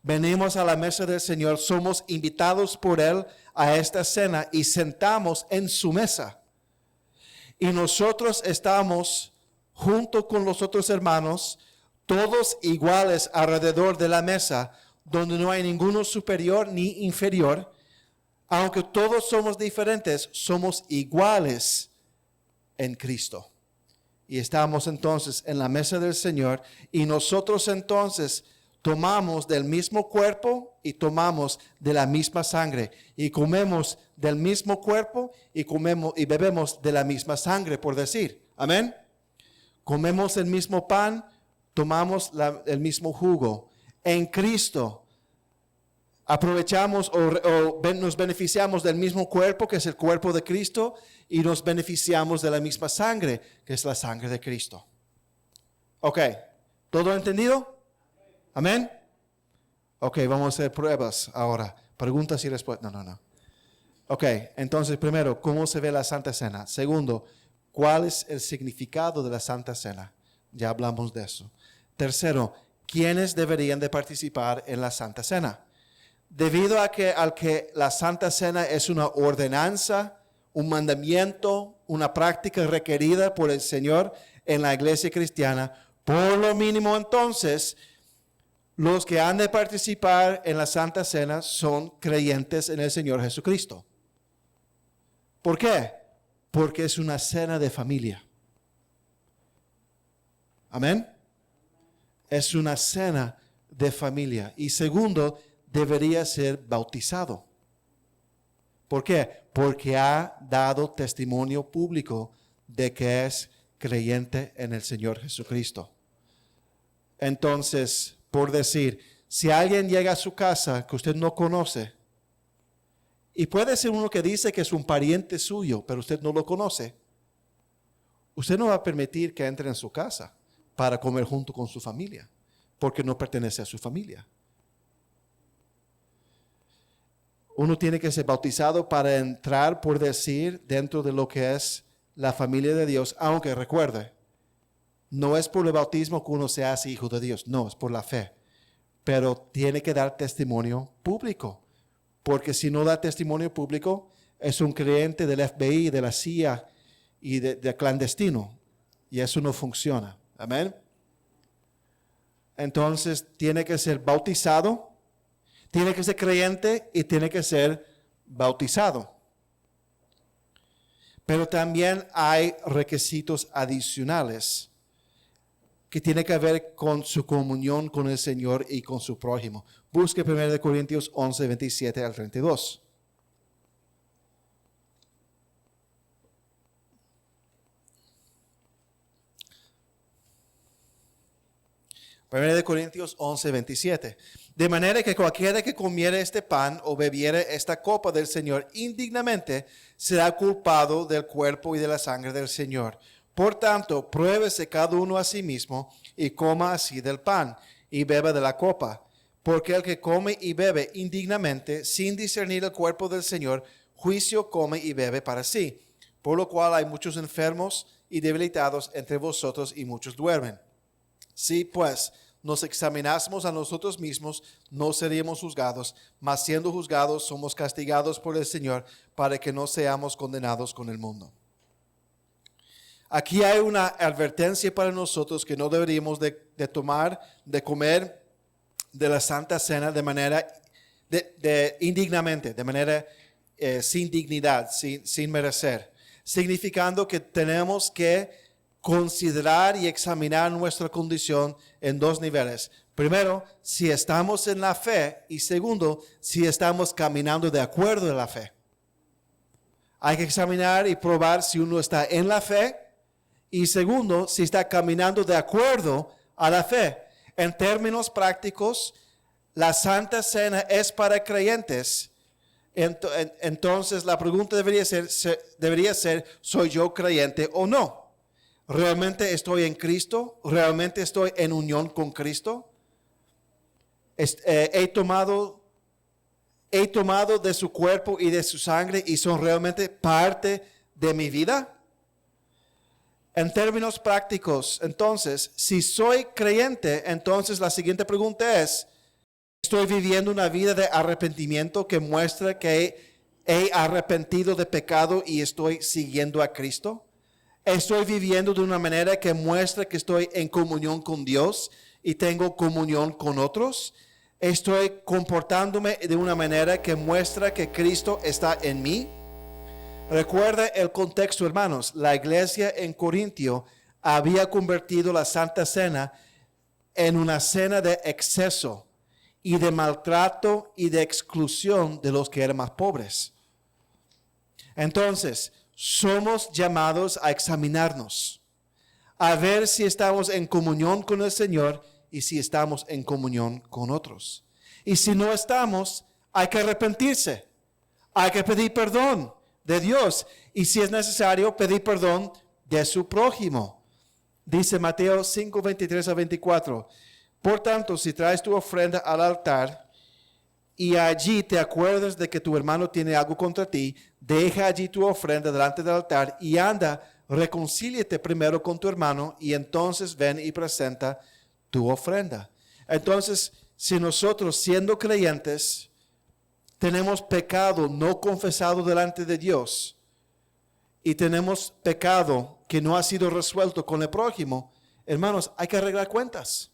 Venimos a la mesa del Señor, somos invitados por Él a esta cena y sentamos en su mesa. Y nosotros estamos junto con los otros hermanos, todos iguales alrededor de la mesa, donde no hay ninguno superior ni inferior. Aunque todos somos diferentes, somos iguales en Cristo. Y estamos entonces en la mesa del Señor y nosotros entonces tomamos del mismo cuerpo y tomamos de la misma sangre y comemos del mismo cuerpo y comemos y bebemos de la misma sangre, por decir. Amén. Comemos el mismo pan, tomamos el mismo jugo. En Cristo aprovechamos nos beneficiamos del mismo cuerpo, que es el cuerpo de Cristo, y nos beneficiamos de la misma sangre, que es la sangre de Cristo. Ok, ¿todo entendido? Amén. Ok, vamos a hacer pruebas ahora. Preguntas y respuestas. No. Ok, entonces primero, ¿cómo se ve la Santa Cena? Segundo, ¿cuál es el significado de la Santa Cena? Ya hablamos de eso. Tercero, ¿quiénes deberían de participar en la Santa Cena? Debido a que la Santa Cena es una ordenanza, un mandamiento, una práctica requerida por el Señor en la iglesia cristiana, por lo mínimo entonces, los que han de participar en la Santa Cena son creyentes en el Señor Jesucristo. ¿Por qué? Porque es una cena de familia. Amén. Es una cena de familia. Y segundo, debería ser bautizado. ¿Por qué? Porque ha dado testimonio público de que es creyente en el Señor Jesucristo. Entonces, por decir, si alguien llega a su casa que usted no conoce, y puede ser uno que dice que es un pariente suyo, pero usted no lo conoce, usted no va a permitir que entre en su casa para comer junto con su familia, porque no pertenece a su familia. Uno tiene que ser bautizado para entrar, por decir, dentro de lo que es la familia de Dios, aunque recuerde, no es por el bautismo que uno se hace hijo de Dios, no, es por la fe. Pero tiene que dar testimonio público, porque si no da testimonio público, es un creyente del FBI, de la CIA y de clandestino, y eso no funciona. Amén. Entonces tiene que ser bautizado, tiene que ser creyente y tiene que ser bautizado. Pero también hay requisitos adicionales que tienen que ver con su comunión con el Señor y con su prójimo. Busque 1 Corintios 11, 27 al 32. 1 Corintios 11, 27. De manera que cualquiera que comiere este pan o bebiere esta copa del Señor indignamente será culpado del cuerpo y de la sangre del Señor. Por tanto, pruébese cada uno a sí mismo y coma así del pan y beba de la copa. Porque el que come y bebe indignamente, sin discernir el cuerpo del Señor, juicio come y bebe para sí. Por lo cual hay muchos enfermos y debilitados entre vosotros y muchos duermen. Si pues nos examinásemos a nosotros mismos, no seríamos juzgados, mas siendo juzgados somos castigados por el Señor para que no seamos condenados con el mundo. Aquí hay una advertencia para nosotros que no deberíamos de comer de la Santa Cena de manera indignamente, de manera sin dignidad, sin merecer, significando que tenemos que considerar y examinar nuestra condición en dos niveles. Primero, si estamos en la fe, y segundo, si estamos caminando de acuerdo a la fe. Hay que examinar y probar si uno está en la fe, y segundo, si está caminando de acuerdo a la fe. En términos prácticos, la Santa Cena es para creyentes. Entonces la pregunta debería ser, ¿soy yo creyente o no? ¿Realmente estoy en Cristo? ¿Realmente estoy en unión con Cristo? He tomado de su cuerpo y de su sangre y son realmente parte de mi vida. En términos prácticos, entonces, si soy creyente, entonces la siguiente pregunta es, ¿estoy viviendo una vida de arrepentimiento que muestra que he arrepentido de pecado y estoy siguiendo a Cristo? ¿Estoy viviendo de una manera que muestra que estoy en comunión con Dios y tengo comunión con otros? ¿Estoy comportándome de una manera que muestra que Cristo está en mí? Recuerda el contexto, hermanos. La iglesia en Corintio había convertido la Santa Cena en una cena de exceso y de maltrato y de exclusión de los que eran más pobres. Entonces, somos llamados a examinarnos, a ver si estamos en comunión con el Señor y si estamos en comunión con otros. Y si no estamos, hay que arrepentirse, hay que pedir perdón de Dios y si es necesario pedir perdón de su prójimo. Dice Mateo 5, 23 a 24. Por tanto, si traes tu ofrenda al altar y allí te acuerdas de que tu hermano tiene algo contra ti, deja allí tu ofrenda delante del altar y anda, reconcíliate primero con tu hermano y entonces ven y presenta tu ofrenda. Entonces, si nosotros siendo creyentes tenemos pecado no confesado delante de Dios y tenemos pecado que no ha sido resuelto con el prójimo, hermanos, hay que arreglar cuentas.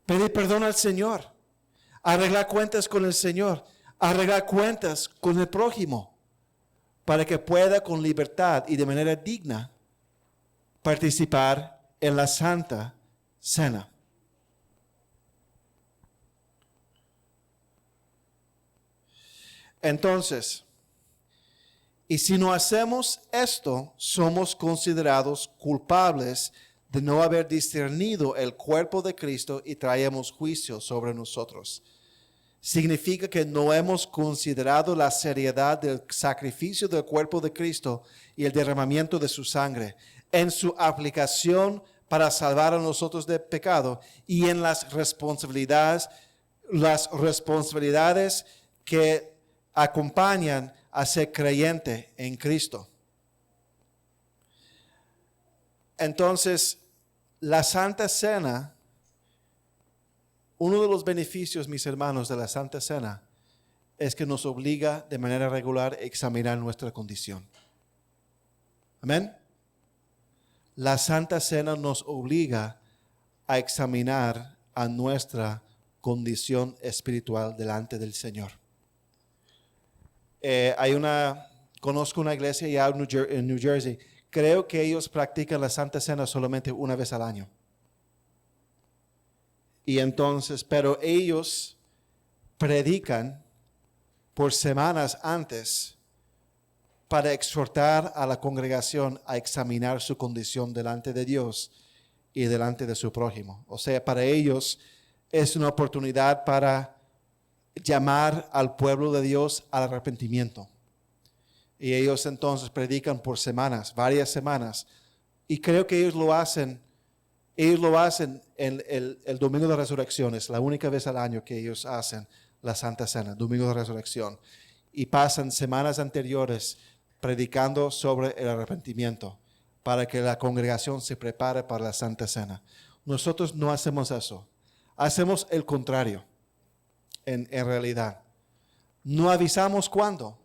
Pedir perdón al Señor, arreglar cuentas con el Señor, arreglar cuentas con el prójimo, para que pueda con libertad y de manera digna participar en la Santa Cena. Entonces, y si no hacemos esto, somos considerados culpables de no haber discernido el cuerpo de Cristo y traemos juicio sobre nosotros. Significa que no hemos considerado la seriedad del sacrificio del cuerpo de Cristo y el derramamiento de su sangre en su aplicación para salvar a nosotros de pecado y en las responsabilidades que acompañan a ser creyente en Cristo. Entonces, la Santa Cena, uno de los beneficios, mis hermanos, de la Santa Cena es que nos obliga de manera regular a examinar nuestra condición. Amén. La Santa Cena nos obliga a examinar a nuestra condición espiritual delante del Señor. Conozco una iglesia ya en New Jersey. Creo que ellos practican la Santa Cena solamente una vez al año. Y entonces, pero ellos predican por semanas antes para exhortar a la congregación a examinar su condición delante de Dios y delante de su prójimo. O sea, para ellos es una oportunidad para llamar al pueblo de Dios al arrepentimiento. Y ellos entonces predican por semanas, varias semanas. Y creo que ellos lo hacen el Domingo de Resurrección. Es la única vez al año que ellos hacen la Santa Cena, Domingo de Resurrección. Y pasan semanas anteriores predicando sobre el arrepentimiento para que la congregación se prepare para la Santa Cena. Nosotros no hacemos eso. Hacemos el contrario. En realidad, no avisamos cuándo.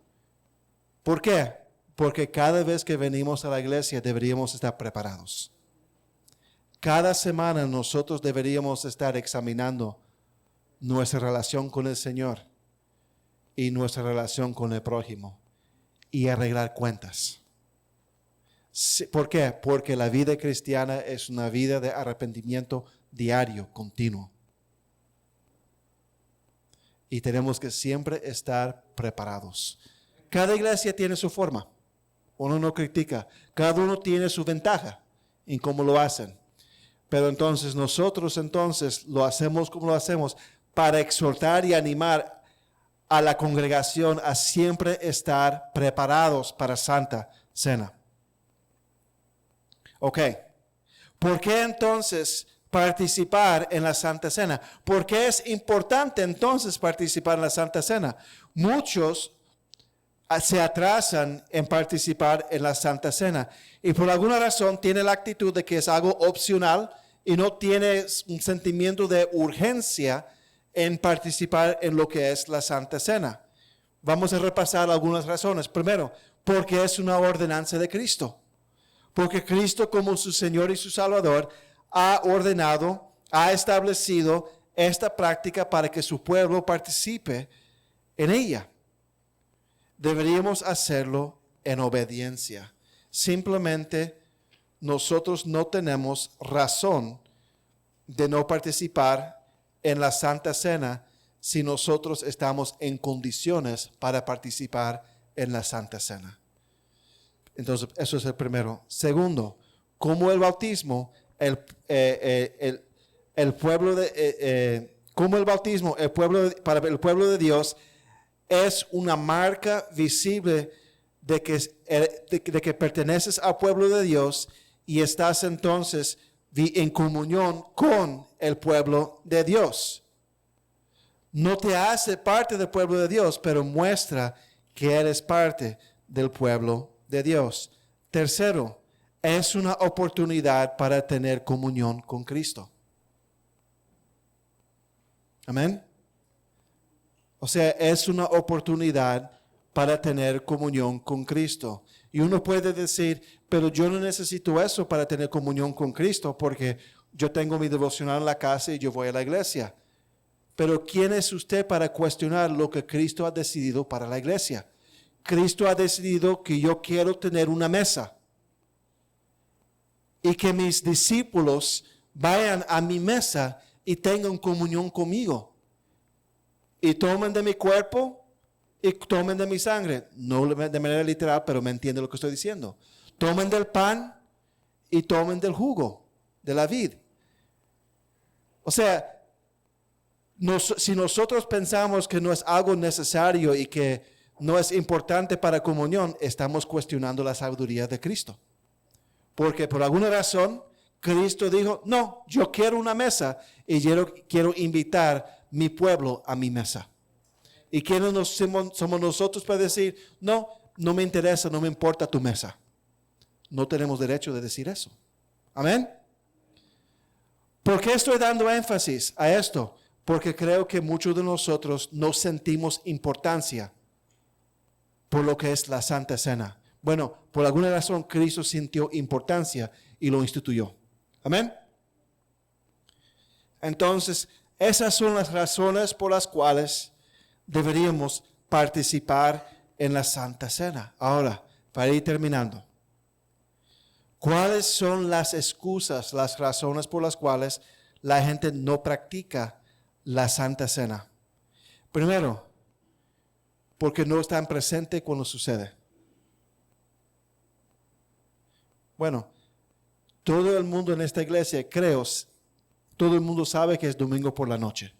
¿Por qué? Porque cada vez que venimos a la iglesia deberíamos estar preparados. Cada semana nosotros deberíamos estar examinando nuestra relación con el Señor y nuestra relación con el prójimo y arreglar cuentas. ¿Por qué? Porque la vida cristiana es una vida de arrepentimiento diario, continuo. Y tenemos que siempre estar preparados. Cada iglesia tiene su forma. Uno no critica. Cada uno tiene su ventaja en cómo lo hacen. Pero entonces nosotros lo hacemos como lo hacemos para exhortar y animar a la congregación a siempre estar preparados para Santa Cena. Ok. ¿Por qué entonces participar en la Santa Cena? ¿Por qué es importante entonces participar en la Santa Cena? Muchos se atrasan en participar en la Santa Cena y por alguna razón tienen la actitud de que es algo opcional y no tiene un sentimiento de urgencia en participar en lo que es la Santa Cena. Vamos a repasar algunas razones. Primero, porque es una ordenanza de Cristo. Porque Cristo, como su Señor y su Salvador, ha ordenado, ha establecido esta práctica para que su pueblo participe en ella. Deberíamos hacerlo en obediencia. Simplemente nosotros no tenemos razón de no participar en la Santa Cena si nosotros estamos en condiciones para participar en la Santa Cena. Entonces, eso es el primero. Segundo, como el bautismo, para el pueblo de Dios es una marca visible de que perteneces al pueblo de Dios y estás entonces en comunión con el pueblo de Dios. No te hace parte del pueblo de Dios, pero muestra que eres parte del pueblo de Dios. Tercero, es una oportunidad para tener comunión con Cristo. Amén. O sea, es una oportunidad para tener comunión con Cristo. Y uno puede decir, pero yo no necesito eso para tener comunión con Cristo porque yo tengo mi devocional en la casa y yo voy a la iglesia. Pero ¿quién es usted para cuestionar lo que Cristo ha decidido para la iglesia? Cristo ha decidido que yo quiero tener una mesa y que mis discípulos vayan a mi mesa y tengan comunión conmigo. Y tomen de mi cuerpo y tomen de mi sangre. No de manera literal, pero me entiende lo que estoy diciendo. Tomen del pan y tomen del jugo de la vid. O sea, si nosotros pensamos que no es algo necesario y que no es importante para comunión, estamos cuestionando la sabiduría de Cristo. Porque por alguna razón, Cristo dijo, no, yo quiero una mesa y quiero invitar mi pueblo a mi mesa. ¿Y quiénes somos nosotros para decir, no me interesa, no me importa tu mesa? No tenemos derecho de decir eso. Amén. ¿Por qué estoy dando énfasis a esto? Porque creo que muchos de nosotros no sentimos importancia por lo que es la Santa Cena. Bueno, por alguna razón Cristo sintió importancia y lo instituyó. Amén. Entonces, esas son las razones por las cuales deberíamos participar en la Santa Cena. Ahora, para ir terminando, ¿cuáles son las excusas, las razones por las cuales la gente no practica la Santa Cena? Primero, porque no están presentes cuando sucede. Bueno, todo el mundo en esta iglesia, creo, todo el mundo sabe que es domingo por la noche.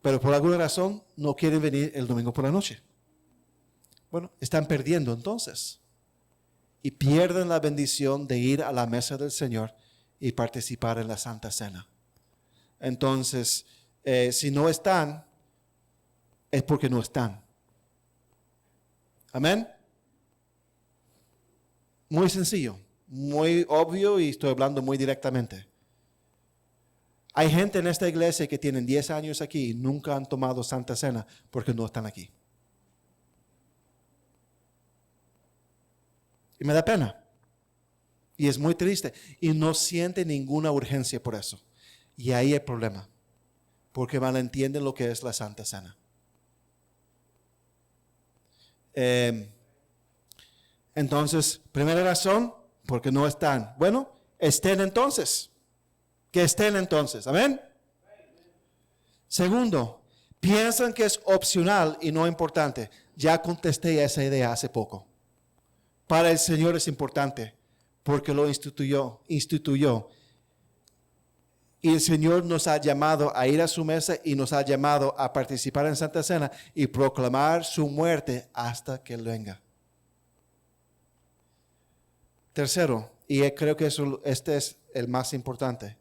Pero por alguna razón no quieren venir el domingo por la noche. Bueno, están perdiendo entonces. Y pierden la bendición de ir a la mesa del Señor y participar en la Santa Cena. Entonces, si no están, es porque no están. Amén. Muy sencillo, muy obvio y estoy hablando muy directamente. Hay gente en esta iglesia que tienen 10 años aquí y nunca han tomado Santa Cena porque no están aquí. Y me da pena. Y es muy triste. Y no siente ninguna urgencia por eso. Y ahí hay problema. Porque malentienden lo que es la Santa Cena. Entonces, primera razón, porque no están. Bueno, estén entonces. Que estén entonces. Amén. Segundo, piensan que es opcional y no importante. Ya contesté esa idea hace poco. Para el Señor es importante porque lo instituyó. Y el Señor nos ha llamado a ir a su mesa y nos ha llamado a participar en Santa Cena y proclamar su muerte hasta que Él venga. Tercero, y creo que este es el más importante.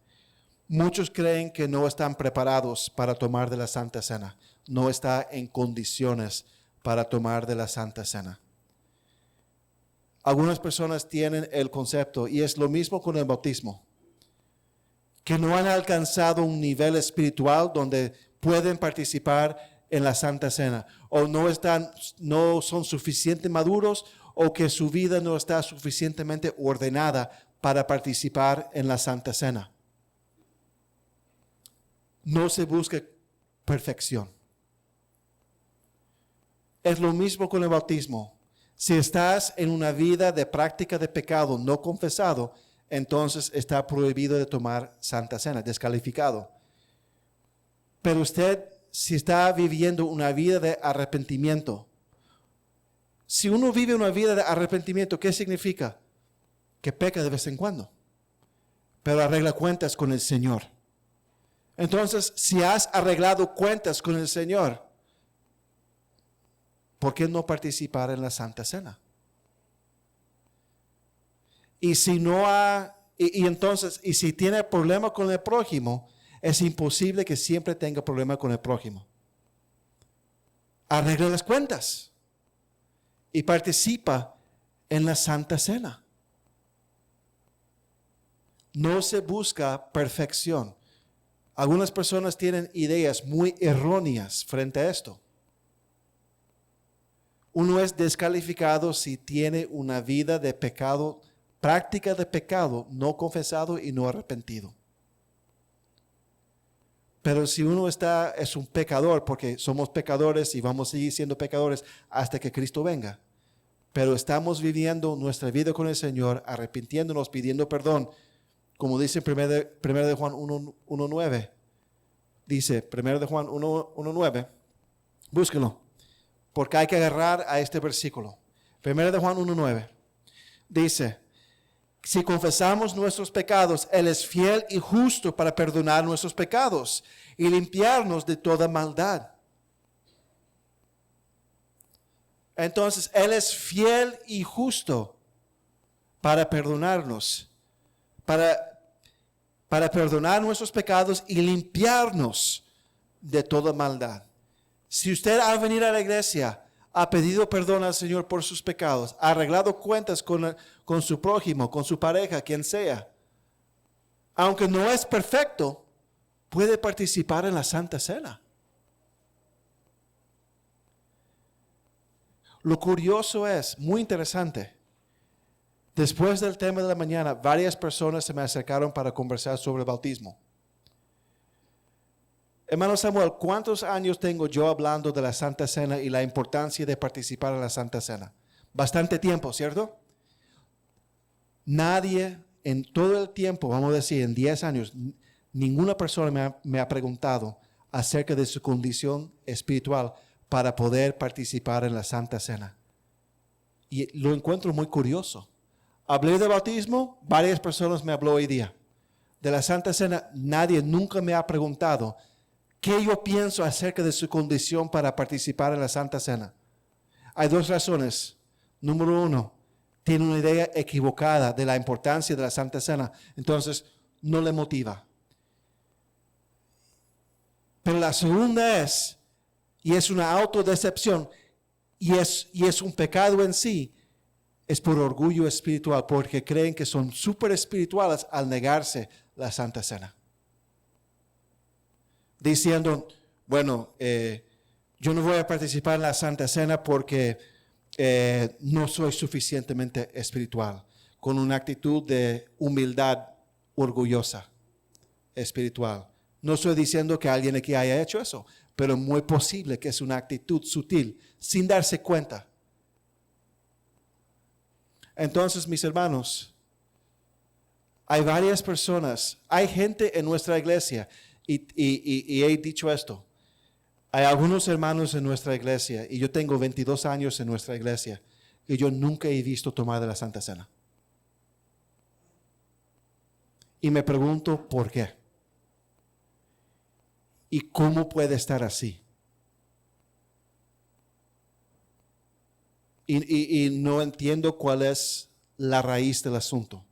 Muchos creen que no están preparados para tomar de la Santa Cena. No está en condiciones para tomar de la Santa Cena. Algunas personas tienen el concepto, y es lo mismo con el bautismo, que no han alcanzado un nivel espiritual donde pueden participar en la Santa Cena, o no son suficientemente maduros, o que su vida no está suficientemente ordenada para participar en la Santa Cena. No se busca perfección. Es lo mismo con el bautismo. Si estás en una vida de práctica de pecado no confesado, entonces está prohibido de tomar Santa Cena, descalificado. Pero usted, si está viviendo una vida de arrepentimiento, si uno vive una vida de arrepentimiento, ¿qué significa? Que peca de vez en cuando, pero arregla cuentas con el Señor. Entonces, si has arreglado cuentas con el Señor, ¿por qué no participar en la Santa Cena? Y si si tiene problema con el prójimo, es imposible que siempre tenga problema con el prójimo. Arregla las cuentas y participa en la Santa Cena. No se busca perfección. Algunas personas tienen ideas muy erróneas frente a esto. Uno es descalificado si tiene una vida de pecado, práctica de pecado no confesado y no arrepentido. Pero si uno es un pecador, porque somos pecadores y vamos a seguir siendo pecadores hasta que Cristo venga, pero estamos viviendo nuestra vida con el Señor, arrepintiéndonos, pidiendo perdón, como dice 1 de Juan 1:9. Dice 1 de Juan 1:9. Búsquenlo, porque hay que agarrar a este versículo. 1 de Juan 1:9. Dice, si confesamos nuestros pecados, Él es fiel y justo para perdonar nuestros pecados y limpiarnos de toda maldad. Entonces, Él es fiel y justo para perdonarnos, para perdonar nuestros pecados y limpiarnos de toda maldad. Si usted al venir a la iglesia ha pedido perdón al Señor por sus pecados, ha arreglado cuentas con su prójimo, con su pareja, quien sea, aunque no es perfecto, puede participar en la Santa Cena. Lo curioso es, muy interesante, después del tema de la mañana, varias personas se me acercaron para conversar sobre el bautismo. Hermano Samuel, ¿cuántos años tengo yo hablando de la Santa Cena y la importancia de participar en la Santa Cena? Bastante tiempo, ¿cierto? Nadie en todo el tiempo, vamos a decir en 10 años, ninguna persona me ha preguntado acerca de su condición espiritual para poder participar en la Santa Cena. Y lo encuentro muy curioso. Hablé de bautismo, varias personas me habló hoy día. De la Santa Cena, nadie nunca me ha preguntado qué yo pienso acerca de su condición para participar en la Santa Cena. Hay dos razones. Número uno, tiene una idea equivocada de la importancia de la Santa Cena, entonces no le motiva. Pero la segunda es, y es una autodecepción, y es un pecado en sí, es por orgullo espiritual, porque creen que son súper espirituales al negarse la Santa Cena. Diciendo, bueno, yo no voy a participar en la Santa Cena porque no soy suficientemente espiritual, con una actitud de humildad orgullosa espiritual. No estoy diciendo que alguien aquí haya hecho eso, pero muy posible que es una actitud sutil, sin darse cuenta, Entonces, mis hermanos, hay varias personas, hay gente en nuestra iglesia, y he dicho esto, hay algunos hermanos en nuestra iglesia, y yo tengo 22 años en nuestra iglesia, y yo nunca he visto tomar de la Santa Cena. Y me pregunto por qué. ¿Y cómo puede estar así? Y no entiendo cuál es la raíz del asunto.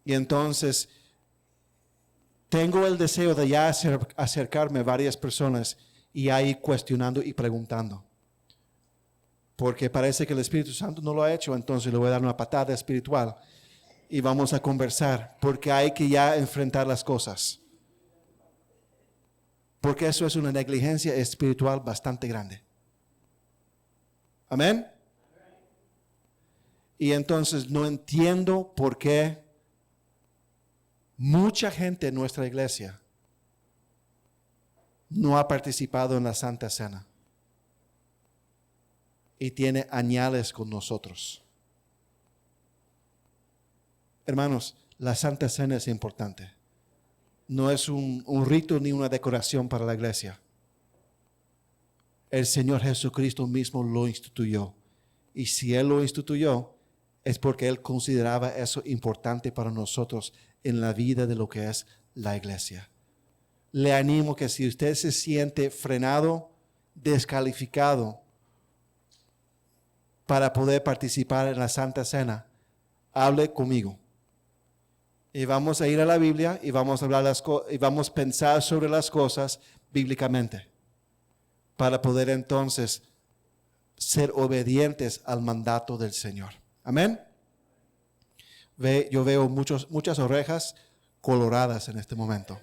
Y entonces, tengo el deseo de ya acercarme a varias personas y ahí cuestionando y preguntando. Porque parece que el Espíritu Santo no lo ha hecho, entonces le voy a dar una patada espiritual y vamos a conversar, porque hay que ya enfrentar las cosas. Porque eso es una negligencia espiritual bastante grande. Amén. Y entonces no entiendo por qué mucha gente en nuestra iglesia no ha participado en la Santa Cena y tiene añales con nosotros. Hermanos, la Santa Cena es importante. No es un rito ni una decoración para la iglesia. El Señor Jesucristo mismo lo instituyó. Y si Él lo instituyó, es porque Él consideraba eso importante para nosotros en la vida de lo que es la iglesia. Le animo que si usted se siente frenado, descalificado para poder participar en la Santa Cena, hable conmigo. Y vamos a ir a la Biblia y vamos a hablar y vamos a pensar sobre las cosas bíblicamente para poder entonces ser obedientes al mandato del Señor. Amén. Yo veo muchas orejas coloradas en este momento.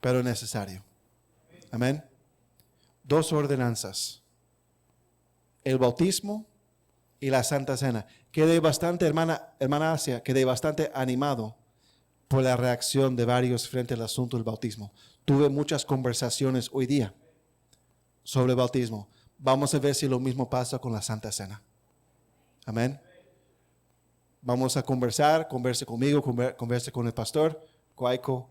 Pero necesario. Amén. 2 ordenanzas. El bautismo y la Santa Cena. Quedé bastante, hermana Asia, quedé bastante animado por la reacción de varios frente al asunto del bautismo. Tuve muchas conversaciones hoy día sobre el bautismo. Vamos a ver si lo mismo pasa con la Santa Cena. Amén. Vamos a converse conmigo, converse con el pastor, Cuaico,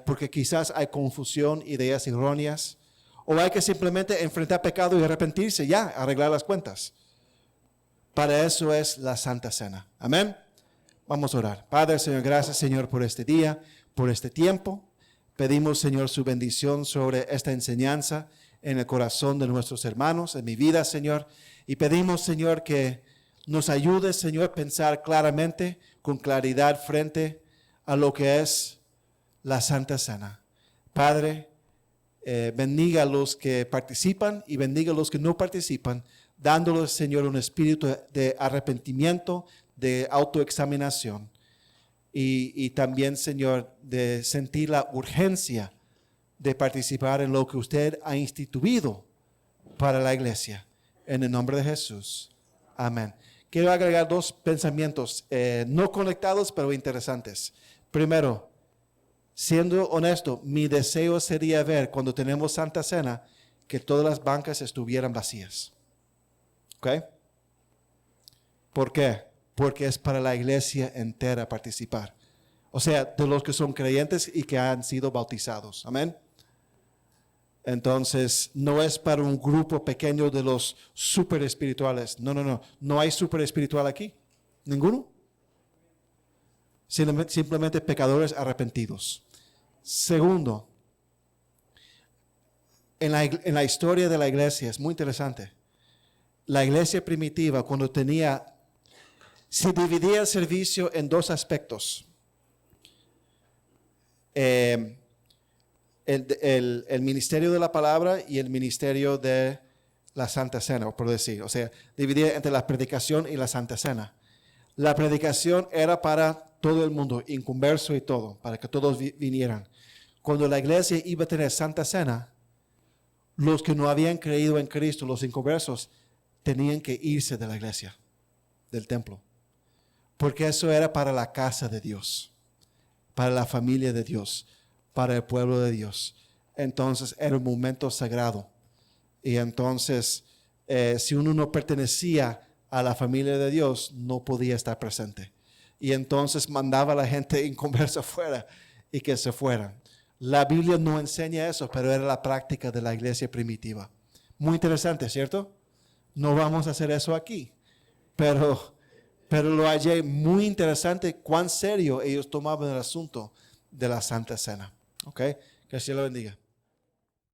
porque quizás hay confusión, ideas erróneas, o hay que simplemente enfrentar pecado y arrepentirse, ya, arreglar las cuentas. Para eso es la Santa Cena. Amén. Vamos a orar. Padre, Señor, gracias, Señor, por este día, por este tiempo. Pedimos, Señor, su bendición sobre esta enseñanza en el corazón de nuestros hermanos, en mi vida, Señor. Y pedimos, Señor, que nos ayudes, Señor, a pensar claramente, con claridad frente a lo que es la Santa Cena. Padre, bendiga a los que participan y bendiga a los que no participan, dándoles, Señor, un espíritu de arrepentimiento, de autoexaminación y también, Señor, de sentir la urgencia de participar en lo que usted ha instituido para la iglesia. En el nombre de Jesús. Amén. Quiero agregar 2 pensamientos no conectados, pero interesantes. Primero, siendo honesto, mi deseo sería ver cuando tenemos Santa Cena que todas las bancas estuvieran vacías. ¿Ok? ¿Por qué? Porque es para la iglesia entera participar. O sea, de los que son creyentes y que han sido bautizados. Amén. Entonces, no es para un grupo pequeño de los super espirituales. No. No hay super espiritual aquí. Ninguno. Simplemente pecadores arrepentidos. Segundo, en la historia de la iglesia es muy interesante. La iglesia primitiva, cuando se dividía el servicio en 2 aspectos. El ministerio de la palabra y el ministerio de la Santa Cena, por decir. O sea, dividía entre la predicación y la Santa Cena. La predicación era para todo el mundo, inconverso y todo, para que todos vinieran. Cuando la iglesia iba a tener Santa Cena, los que no habían creído en Cristo, los inconversos, tenían que irse de la iglesia, del templo. Porque eso era para la casa de Dios, para la familia de Dios, para el pueblo de Dios. Entonces era un momento sagrado. Y entonces si uno no pertenecía a la familia de Dios, no podía estar presente. Y entonces mandaba a la gente inconversa afuera y que se fueran. La Biblia no enseña eso, pero era la práctica de la iglesia primitiva. Muy interesante, ¿cierto? No vamos a hacer eso aquí, pero lo hallé muy interesante cuán serio ellos tomaban el asunto de la Santa Cena. ¿Ok? Que el Señor lo bendiga.